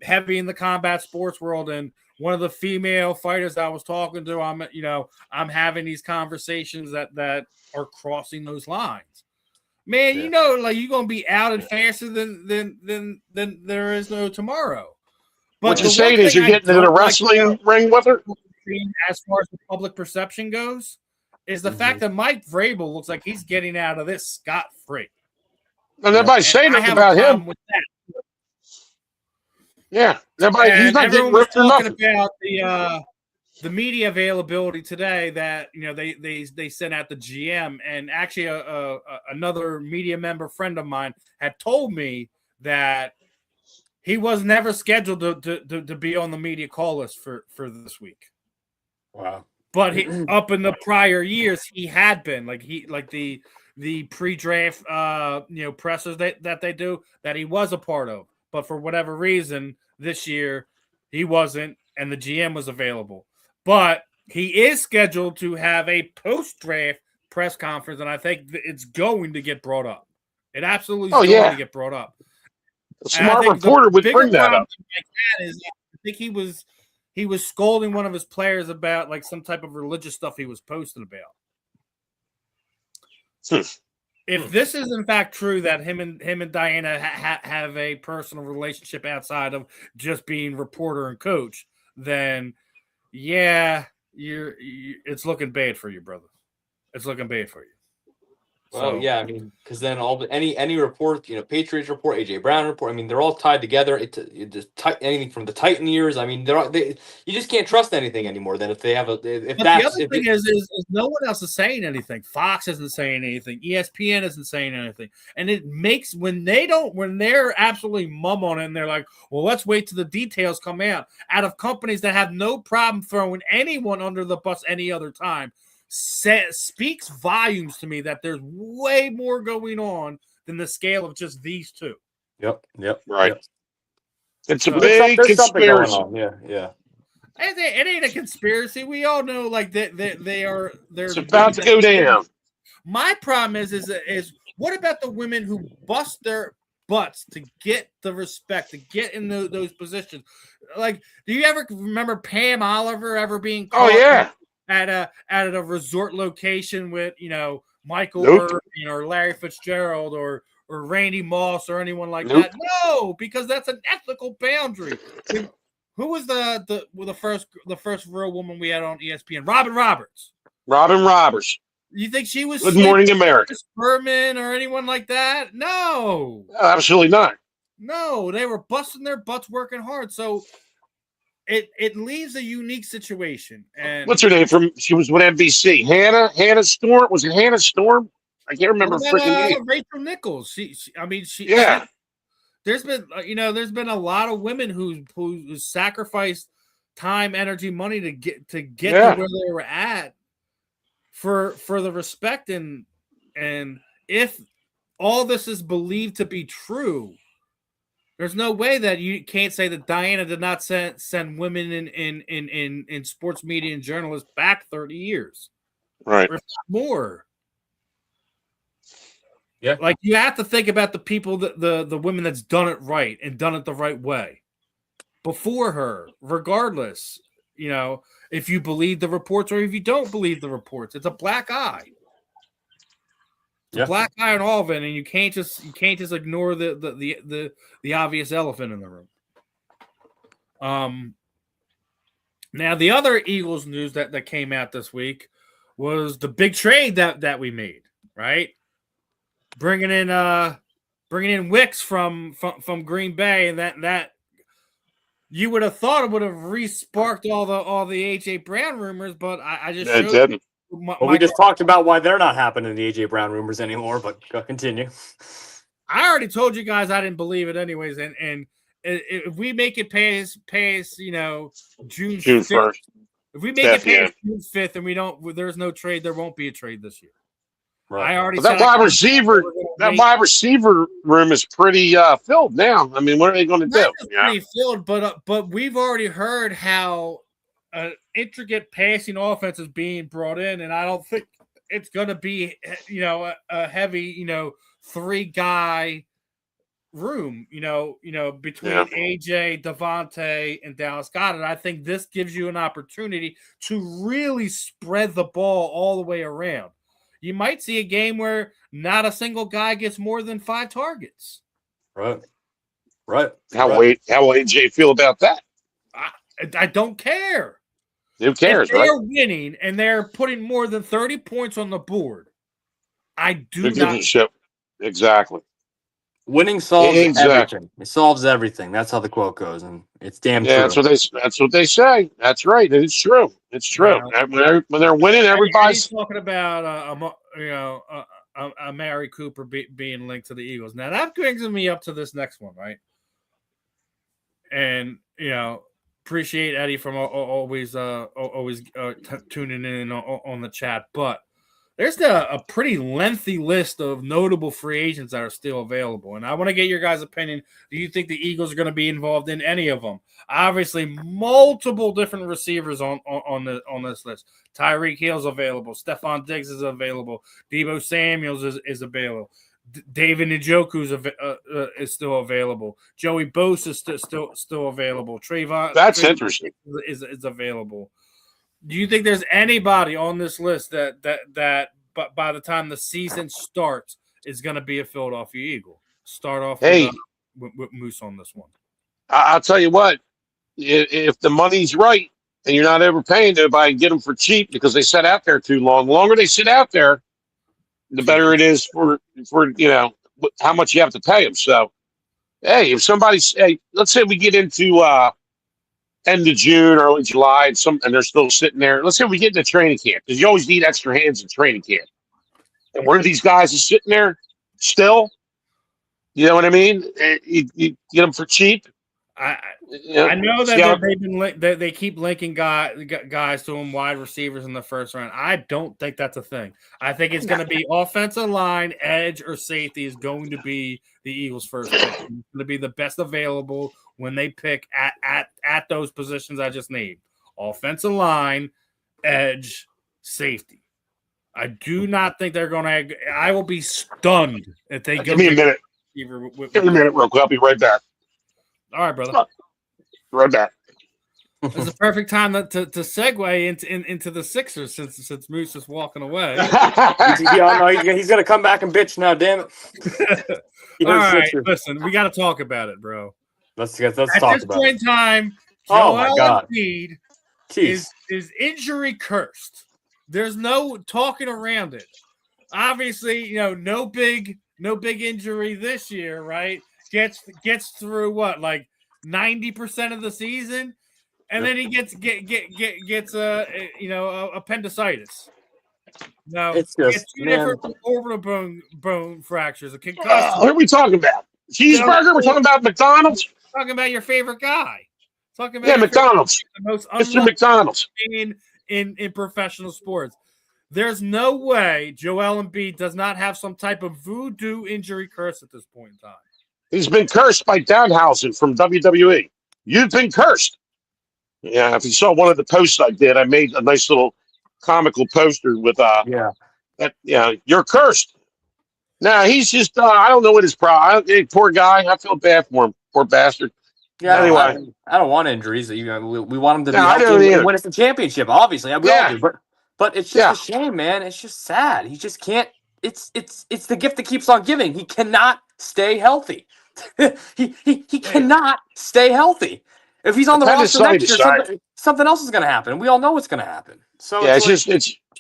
heavy in the combat sports world, and one of the female fighters I was talking to, I'm having these conversations that are crossing those lines. Man, like you're gonna be outed faster than there is no tomorrow. But what you're saying is you're getting into the wrestling ring with her? As far as the public perception goes, is the fact that Mike Vrable looks like he's getting out of this scot-free. And everybody's saying nothing about him. With that. Yeah, he's not getting ripped or nothing. About the media availability today that they sent out the GM, and actually another media member friend of mine had told me that he was never scheduled to be on the media call list for this week. Wow. But up in the prior years, he had been the pre-draft pressers that they do, that he was a part of. But for whatever reason, this year he wasn't, and the GM was available. But he is scheduled to have a post-draft press conference, and I think it's going to get brought up. It absolutely is going to get brought up. A smart reporter would bring that up. I think he was scolding one of his players about like some type of religious stuff he was posting about. If this is in fact true that him and Dianna have a personal relationship outside of just being reporter and coach, then it's looking bad for you, brother. It's looking bad for you. Well, So yeah, I mean, because then any report, Patriots report, AJ Brown report, I mean, they're all tied together. It just anything from the Titan years. I mean, you just can't trust anything anymore. Then if they have if but the that's other if thing it, is no one else is saying anything. Fox isn't saying anything. ESPN isn't saying anything. And it makes when they're absolutely mum on it and they're like, well, let's wait till the details come out of companies that have no problem throwing anyone under the bus any other time, speaks volumes to me that there's way more going on than the scale of just these two. Yep. Right. Yep. It's a So, big there's something going conspiracy. on. Yeah. It ain't a conspiracy. We all know, like they're. It's about to go down. My problem is what about the women who bust their butts to get the respect, to get in those positions? Like, do you ever remember Pam Oliver ever being caught at a resort location with Michael Irvin or Larry Fitzgerald or Randy Moss or anyone like that? No, because that's an ethical boundary. Who was the first real woman we had on ESPN? Robin Roberts. You think she was Good Morning America? Berman or anyone like that? No, absolutely not. No, they were busting their butts working hard. So it leaves a unique situation. And what's her name? She was with NBC. Hannah Storm. Was it Hannah Storm? I can't remember freaking name. Rachel Nichols. She there's been a lot of women who sacrificed time, energy, money to get to where they were at for the respect and if all this is believed to be true, there's no way that you can't say that Dianna did not send women in sports media and journalists back 30 years, right? Or if not more. Yeah, like you have to think about the people the women that's done it right and done it the right way before her, regardless. If you believe the reports or if you don't believe the reports, it's a black eye. It's a black eye on all of it, and you can't just ignore the obvious elephant in the room. Now the other Eagles news that came out this week was the big trade that we made, right? Bringing in Wicks from Green Bay, and that you would have thought it would have re-sparked all the AJ Brown rumors, but I just showed didn't. We just talked about why they're not happening, the AJ Brown rumors anymore. But continue. I already told you guys I didn't believe it anyways, and if we make it past June 5th, if we make it past June 5th and there's no trade, there won't be a trade this year. Right. I already that wide receiver room is pretty filled now. I mean, what are they going to do? Pretty filled, but we've already heard how an intricate passing offense is being brought in, and I don't think it's going to be a heavy 3-guy room. Between AJ, Devontae, and Dallas Goedert. I think this gives you an opportunity to really spread the ball all the way around. You might see a game where not a single guy gets more than 5 targets. Right. How will AJ feel about that? I don't care. Who cares, if they're winning and they're putting more than 30 points on the board, I do not. Exactly. Winning solves everything. It solves everything. That's how the quote goes, and it's damn true. That's what they say. That's right. It's true. It's true. When they're winning, everybody's talking about Amari Cooper being linked to the Eagles. Now that brings me up to this next one, right? And appreciate Eddie from always tuning in on the chat, but there's a pretty lengthy list of notable free agents that are still available. And I want to get your guys' opinion. Do you think the Eagles are going to be involved in any of them? Obviously, multiple different receivers on this list. Tyreek Hill's available. Stephon Diggs is available. Deebo Samuels is available. David Njoku is still available. Joey Bosa is still available. Trayvon. That's interesting. Is available. Do you think there's anybody on this list that but by the time the season starts is going to be a Philadelphia Eagle? Start off with Moose on this one. I'll tell you what, if the money's right and you're not overpaying anybody, get them for cheap because they sit out there too long. The longer they sit out there, the better it is for how much you have to pay them. So, hey, if somebody's let's say we get into end of June, early July, and they're still sitting there. Let's say we get into training camp because you always need extra hands in training camp. And one of these guys is sitting there still. You know what I mean? You get them for cheap. I know that they keep linking guys to them, wide receivers in the first round. I don't think that's a thing. I think it's going to be offensive line, edge, or safety is going to be the Eagles' first pick. It's going to be the best available when they pick at those positions I just named: offensive line, edge, safety. I do not think they're going to. I will be stunned if they give me a minute. Give me a minute, real quick. I'll be right back. All right, brother. Right back. It's a perfect time to segue into the Sixers since Moose is walking away. He's gonna come back and bitch now. Damn it! All right, listen, we got to talk about it, bro. Let's talk about it. At this point in time, Joel Embiid is injury cursed. There's no talking around it. Obviously, no big injury this year, right? Gets through what, like 90% of the season, and then he gets appendicitis. No, it's two different orbital bone fractures, a concussion. What are we talking about? Cheeseburger? We're talking about McDonald's? Talking about your favorite guy. McDonald's. Mr. McDonald's. In professional sports. There's no way Joel Embiid does not have some type of voodoo injury curse at this point in time. He's been cursed by Danhausen from WWE. You've been cursed. Yeah, if you saw one of the posts I did, I made a nice little comical poster with you're cursed. Now he's just I don't know what his problem. Poor guy. I feel bad for him. Poor bastard. Yeah. Anyway, I don't want injuries. We want him to be healthy and win us the championship. Obviously, we all do. But it's just a shame, man. It's just sad. He just can't. It's the gift that keeps on giving. He cannot stay healthy. he cannot stay healthy. If he's on the roster next year, something else is going to happen. We all know what's going to happen. So it's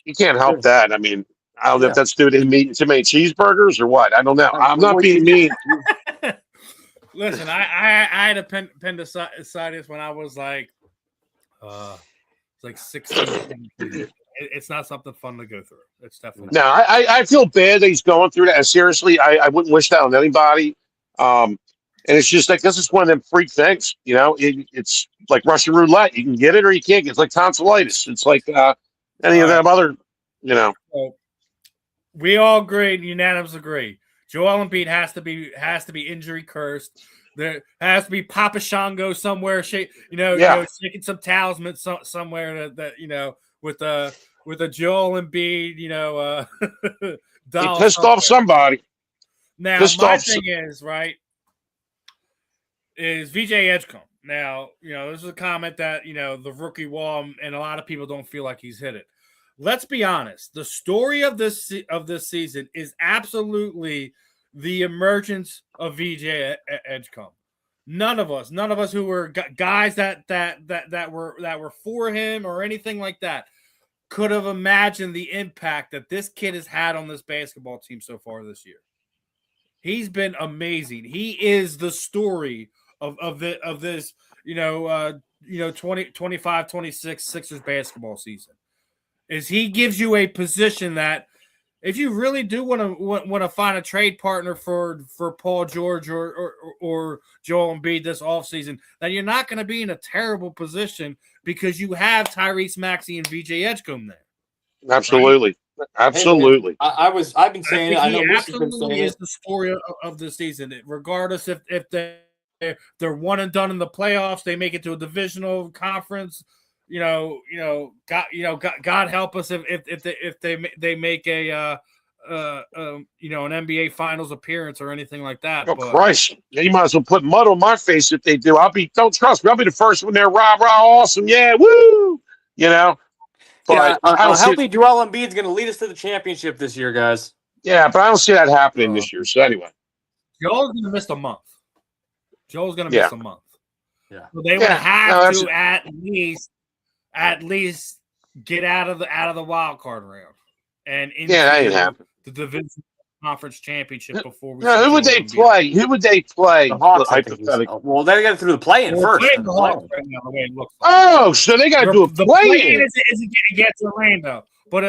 you can't help that. I mean, I don't know if that's due to him eating too many cheeseburgers or what. I don't know. I'm not being mean. Listen, I had appendicitis when I was like 16. It's not something fun to go through. It's definitely no. I feel bad that he's going through that. And seriously, I wouldn't wish that on anybody. And it's just like this is one of them freak things. It's like Russian roulette. You can get it or you can't get it. It's like tonsillitis. It's like any of them other. So we all agree, unanimously agree. Joel Embiid has to be injury cursed. There has to be Papa Shango somewhere, shaking some talisman somewhere that with a Joel Embiid, doll. He pissed off somebody. Now my thing is is VJ Edgecombe. Now this is a comment that the rookie wall, and a lot of people don't feel like he's hit it. Let's be honest. The story of this season is absolutely the emergence of VJ Edgecombe. None of us who were guys that were for him or anything like that could have imagined the impact that this kid has had on this basketball team so far this year. He's been amazing. He is the story of this 25-26 Sixers basketball season. Is he gives you a position that if you really do want to find a trade partner for Paul George or Joel Embiid this offseason, then you're not going to be in a terrible position because you have Tyrese Maxey and VJ Edgecombe there. Absolutely. Right? Absolutely. Hey, I've been saying it. I know Moose has been saying it. Is the story of the season. Regardless if they're one and done in the playoffs, they make it to a divisional conference. God help us if they make an NBA Finals appearance or anything like that. Oh, Christ! You might as well put mud on my face if they do. Don't trust me. I'll be the first one there. Rah, awesome, yeah, woo! But healthy Joel Embiid's going to lead us to the championship this year, guys. Yeah, but I don't see that happening this year. So anyway, Joel's going to miss a month. Joel's going to miss a month. Yeah, so they would have to at least get out of the wild card round. And that ain't happening. the division conference championship before we. Who would they play? Who would they play? The Hawks, hypothetically. well, they got to through the play-in first. Playing the Hawks right now, the way it looks like. Oh, so they got to do a the play-in. Isn't against Orlando, but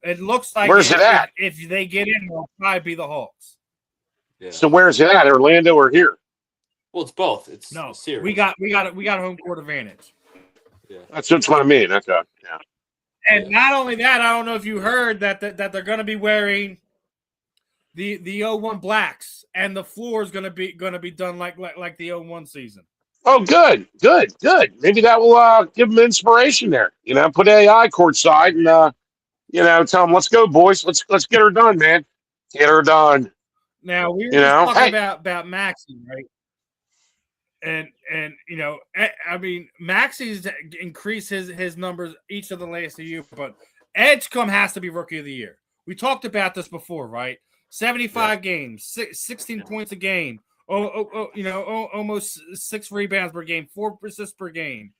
it looks like where's it at? If they get in, it'll probably be the Hawks. Yeah. So where's it at? Orlando or here? Well, it's both. It's no. Series. We got home court advantage. Yeah. That's what I mean. Okay. Yeah. And not only that, I don't know if you heard that they're going to be wearing the 01 blacks, and the floor is going to be done like the 01 season. Oh, good. Maybe that will give them inspiration there. Put AI courtside and tell them, let's go, boys. Let's get her done, man. Get her done. Now we were talking about Maxey, right? And I mean, Maxey's increased his numbers each of the last year, but Edgecombe has to be Rookie of the Year. We talked about this before, right? 75 games, 16 points a game. Almost 6 rebounds per game, 4 assists per game.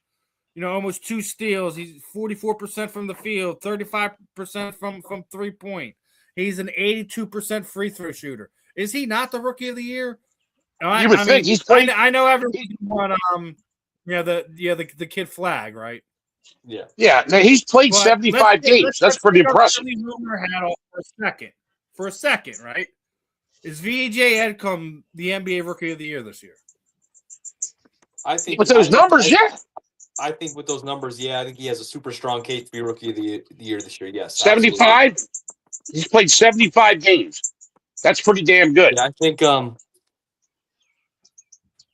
Almost 2 steals. He's 44% from the field, 35% from 3-point. He's an 82% free throw shooter. Is he not the Rookie of the Year? You would think he's playing. I know everyone's on the kid Flag, right? Yeah. Yeah. Now he's played 75 games. That's pretty impressive. Rumor had for a second, right? Is VJ Edgecombe the NBA Rookie of the Year this year? I think with those numbers, yeah. I think with those numbers, yeah. I think he has a super strong case to be Rookie of the Year this year. Yes, 75. Absolutely. He's played 75 games. That's pretty damn good. Yeah, I think.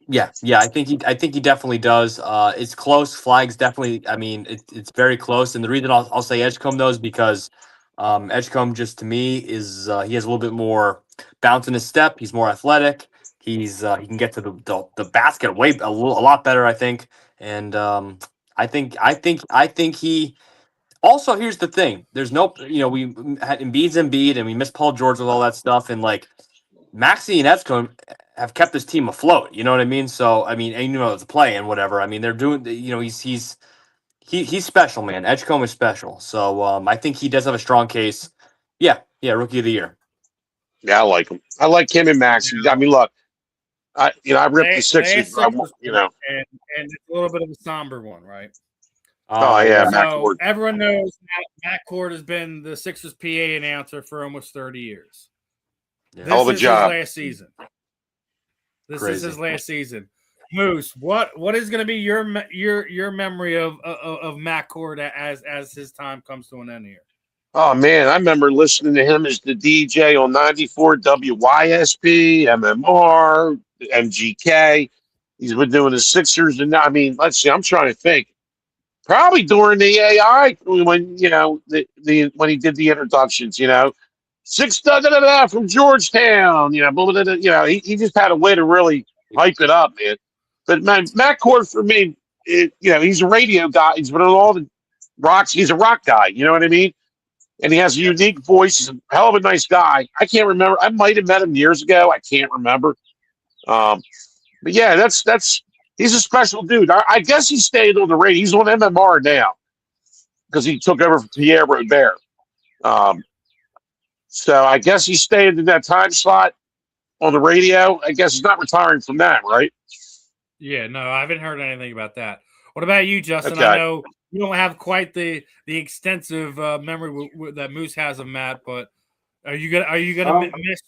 Yeah. I think he definitely does. It's close. Flag's definitely. I mean, it's very close. And the reason I'll say Edgecombe though is because Edgecombe just to me is he has a little bit more bounce in his step. He's more athletic. He can get to the basket a lot better, I think. And I think he. Also, here's the thing. There's no, we had Embiid, and we missed Paul George with all that stuff, and like Maxey and Edgecombe have kept this team afloat. You know what I mean? So I mean, and it's a play and whatever. I mean, they're doing. He's special, man. Edgecombe is special. So I think he does have a strong case. Yeah, Rookie of the Year. Yeah, I like him. I like him and Maxey. I mean, look, I ripped the Sixers. And it's a little bit of a somber one, right? Yeah, so everyone knows Matt Cord has been the Sixers PA announcer for almost 30 years. Yeah. Hell of a job. His last season. This is his last season. Moose, what is going to be your memory of Matt Cord as his time comes to an end here? Oh man, I remember listening to him as the DJ on 94 WYSP, MMR, MGK. He's been doing the Sixers, and I mean, let's see. I'm trying to think. Probably during the AI when when he did the introductions, 6 from Georgetown, he just had a way to really hype it up, man. But man, Matt Cord for me, he's a radio guy. He's been on all the rocks. He's a rock guy, you know what I mean? And he has a unique voice. He's a hell of a nice guy. I can't remember. I might have met him years ago. I can't remember. But yeah, that's. He's a special dude. I guess he stayed on the radio. He's on MMR now because he took over from Pierre Robert. So I guess he stayed in that time slot on the radio. I guess he's not retiring from that, right? Yeah, no, I haven't heard anything about that. What about you, Justin? Okay. I know you don't have quite the extensive memory that Moose has of Matt, but are you gonna miss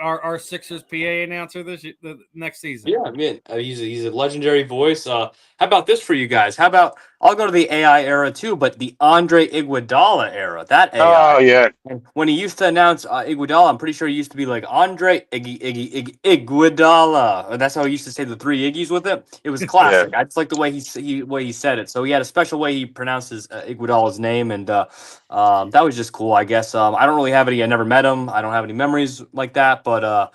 our Sixers PA announcer the next season? Yeah, I mean he's a legendary voice. How about this for you guys? How about I'll go to the AI era too, but the Andre Iguodala era. That AI. Oh yeah. And when he used to announce Iguodala, I'm pretty sure he used to be like Andre Iguodala. That's how he used to say the 3 Iggies with it. It was classic. I just like the way he said it. So he had a special way he pronounces Iguodala's name, and that was just cool. I guess I don't really have any. I never met him. I don't have any memories like that, but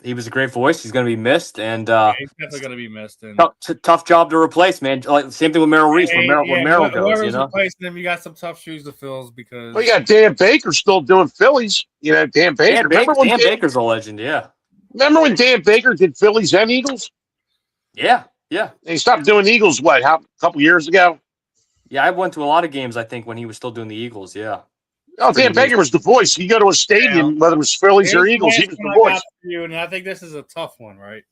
he was a great voice. He's going to be missed, and he's definitely going to be missed. And tough job to replace, man. Like same thing with Merrill Reese. When Merrill goes, replacing him, you got some tough shoes to fill because. Well, you got Dan Baker still doing Phillies. Dan Baker. Dan Baker's a legend. Yeah. Remember when Dan Baker did Phillies and Eagles? Yeah. He stopped doing Eagles. A couple years ago? Yeah, I went to a lot of games. I think when he was still doing the Eagles. Yeah. Oh, Dan Baker was the voice. You go to a stadium, whether it was Phillies or Eagles, he was the voice. You, and I think this is a tough one, right?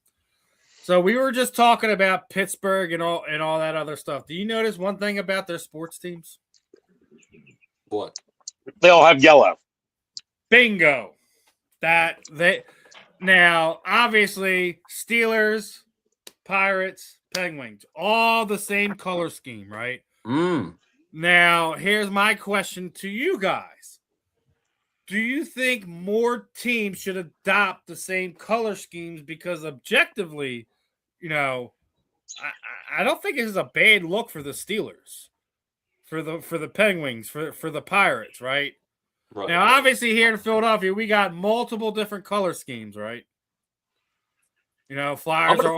So we were just talking about Pittsburgh and all that other stuff. Do you notice one thing about their sports teams? What? They all have yellow. Bingo. Now, obviously, Steelers, Pirates, Penguins, all the same color scheme, right? Now, here's my question to you guys. Do you think more teams should adopt the same color schemes? Because objectively, I don't think this is a bad look for the Steelers, for the Penguins, for the Pirates, right? Right. Now, obviously, here in Philadelphia, we got multiple different color schemes, right? Flyers. I'm gonna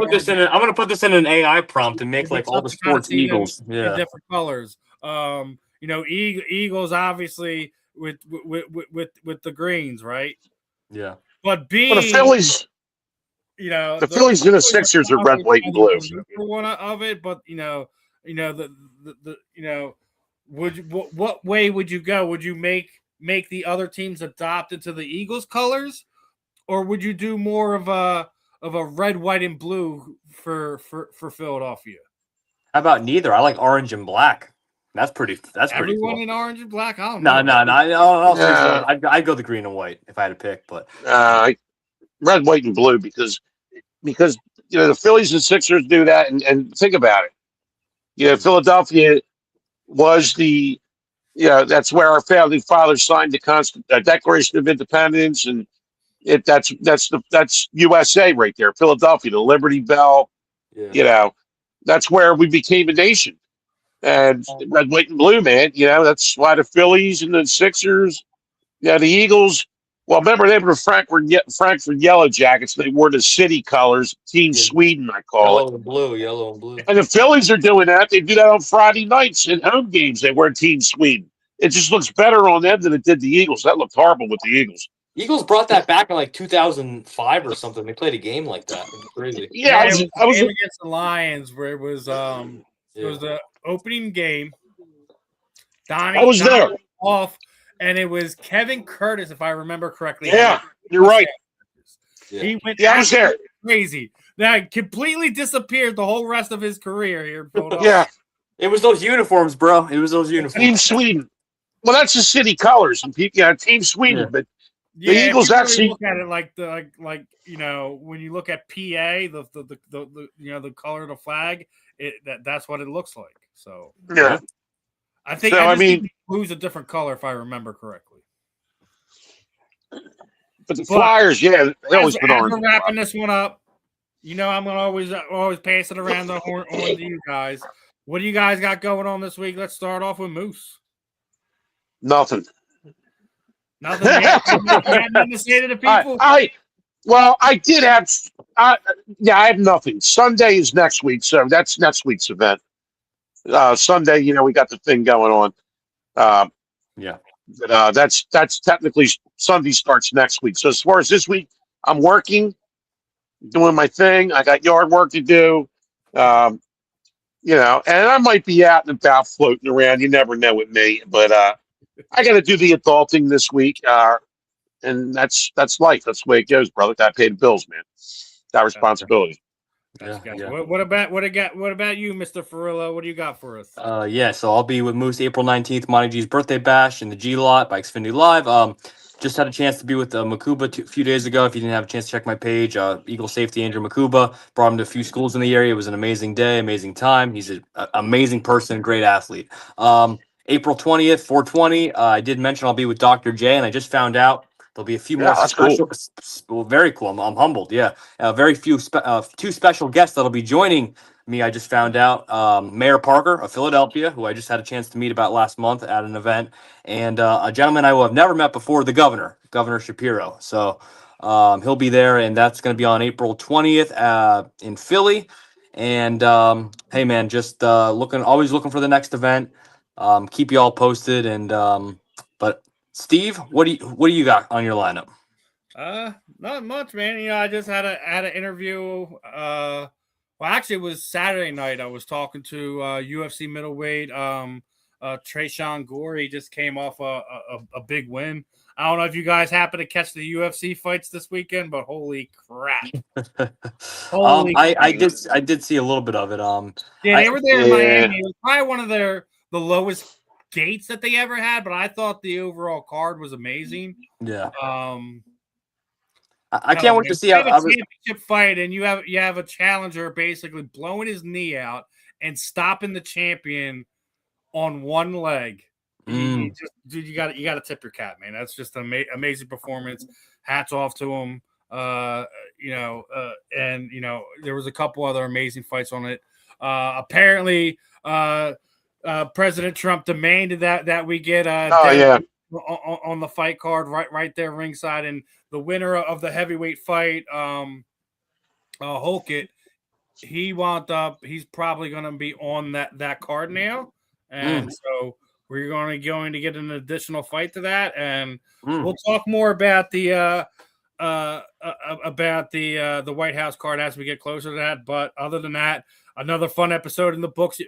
put this in an AI prompt and make like all the sports Eagles, in different colors. Eagles obviously with the greens, right? Yeah. But the Phillies, the Phillies and the Sixers are red, white, and blue. One of it, but what way would you go? Would you make the other teams adopt into the Eagles colors, or would you do more of a red, white, and blue for Philadelphia? How about neither? I like orange and black. That's pretty Everyone cool. In orange and black? I don't know. No. I'd go the green and white if I had to pick, but red, white, and blue because the Phillies and Sixers do that, and think about it. Philadelphia was that's where our founding fathers signed the Declaration of Independence, and that's USA right there. Philadelphia, the Liberty Bell. Yeah. That's where we became a nation. And red, white, and blue, man. That's why the Phillies and the Sixers, the Eagles. Well, remember they were Frankfurt Yellow Jackets. They wore the city colors, Team Sweden, I call it. Yellow and blue. And the Phillies are doing that. They do that on Friday nights in home games. They wear Team Sweden. It just looks better on them than it did the Eagles. That looked horrible with the Eagles. Eagles brought that back in like 2005 or something. They played a game like that. It was crazy. Yeah, I was against the Lions where it was it was the opening game. Donnie was there off, and it was Kevin Curtis, if I remember correctly. Yeah, you're right. Yeah. He went I was there. Crazy. That completely disappeared the whole rest of his career here in Philadelphia. Yeah. It was those uniforms, bro. It was those uniforms. Team Sweden. Well, that's the city colors, and Team Sweden. Yeah. But the Eagles actually look at it like when you look at PA, the color of the flag, that's what it looks like. So yeah, I think blue's a different color if I remember correctly. But the Flyers, they always put orange. We're wrapping this one up. I'm gonna always pass it around the horn to you guys. What do you guys got going on this week? Let's start off with Moose. Nothing. Nothing. You had nothing to say to the people. I did have. I have nothing. Sunday is next week, so that's next week's event. Sunday, we got the thing going on. But that's technically Sunday starts next week. So as far as this week, I'm working, doing my thing. I got yard work to do. And I might be out and about floating around. You never know with me, but I got to do the adulting this week, and that's life. That's the way it goes, brother. Got to pay the bills, man. Got responsibility. Yeah. What about you, Mr. Fiorillio? What do you got for us? So I'll be with Moose April 19th, Monty G's birthday bash in the G Lot by Xfinity Live. Just had a chance to be with Makuba a few days ago. If you didn't have a chance to check my page, Eagle Safety Andrew Makuba brought him to a few schools in the area. It was an amazing day, amazing time. He's an amazing person, great athlete. April 20th, 420. I did mention I'll be with Dr. J, and I just found out there'll be a few more special. Cool. Very cool. I'm humbled. Yeah, two special guests that'll be joining me. I just found out Mayor Parker of Philadelphia, who I just had a chance to meet about last month at an event, and a gentleman I will have never met before, the Governor Shapiro. So he'll be there, and that's going to be on April 20th in Philly. And hey, man, just always looking for the next event. Keep you all posted, and but Steve, what do you got on your lineup? Not much, man. I just had an interview. Well, actually, it was Saturday night. I was talking to UFC middleweight Trayshawn Gorey just came off a big win. I don't know if you guys happen to catch the UFC fights this weekend, but holy crap! I did see a little bit of it. Yeah, they were there in Miami. Yeah. It was probably one of the lowest gates that they ever had, but I thought the overall card was amazing. Yeah. I can't wait to see how a championship fight, and you have a challenger basically blowing his knee out and stopping the champion on one leg. You got to tip your cap, man. That's just an amazing performance. Hats off to him. And there was a couple other amazing fights on it. Apparently, President Trump demanded that we get on the fight card right there ringside, and the winner of the heavyweight fight, Holkett, he's probably going to be on that card now, and so we're going to get an additional fight to that, and we'll talk more about the White House card as we get closer to that. But other than that, another fun episode in the books.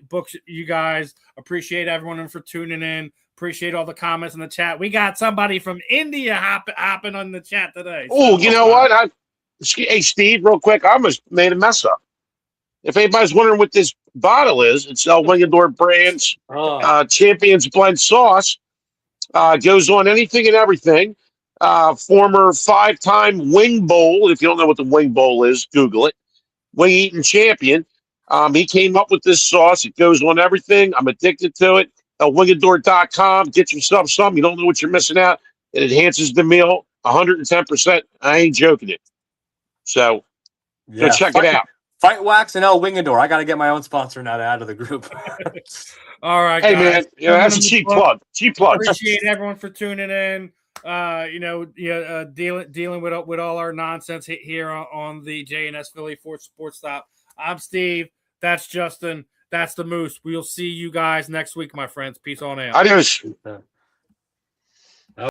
You guys, appreciate everyone for tuning in. Appreciate all the comments in the chat. We got somebody from India hopping on the chat today. Oh, you know what? Hey, Steve, real quick, I almost made a mess up. If anybody's wondering what this bottle is, it's El Wingador Brands Champions Blend Sauce. Goes on anything and everything. Former 5-time Wing Bowl. If you don't know what the Wing Bowl is, Google it. Wing eating champion. He came up with this sauce. It goes on everything. I'm addicted to it. Wingador.com. Get yourself some. You don't know what you're missing out. It enhances the meal 110%. I ain't joking it. So go check it out. Fight Wax and El Wingador. I got to get my own sponsor now to add to the group. All right, hey, guys. man. That's a cheap plug. Cheap plug. Appreciate everyone for tuning in. Dealing with all our nonsense here on the JNS Philly Sports Stop. I'm Steve. That's Justin. That's the Moose. We'll see you guys next week, my friends. Peace on out. Adios.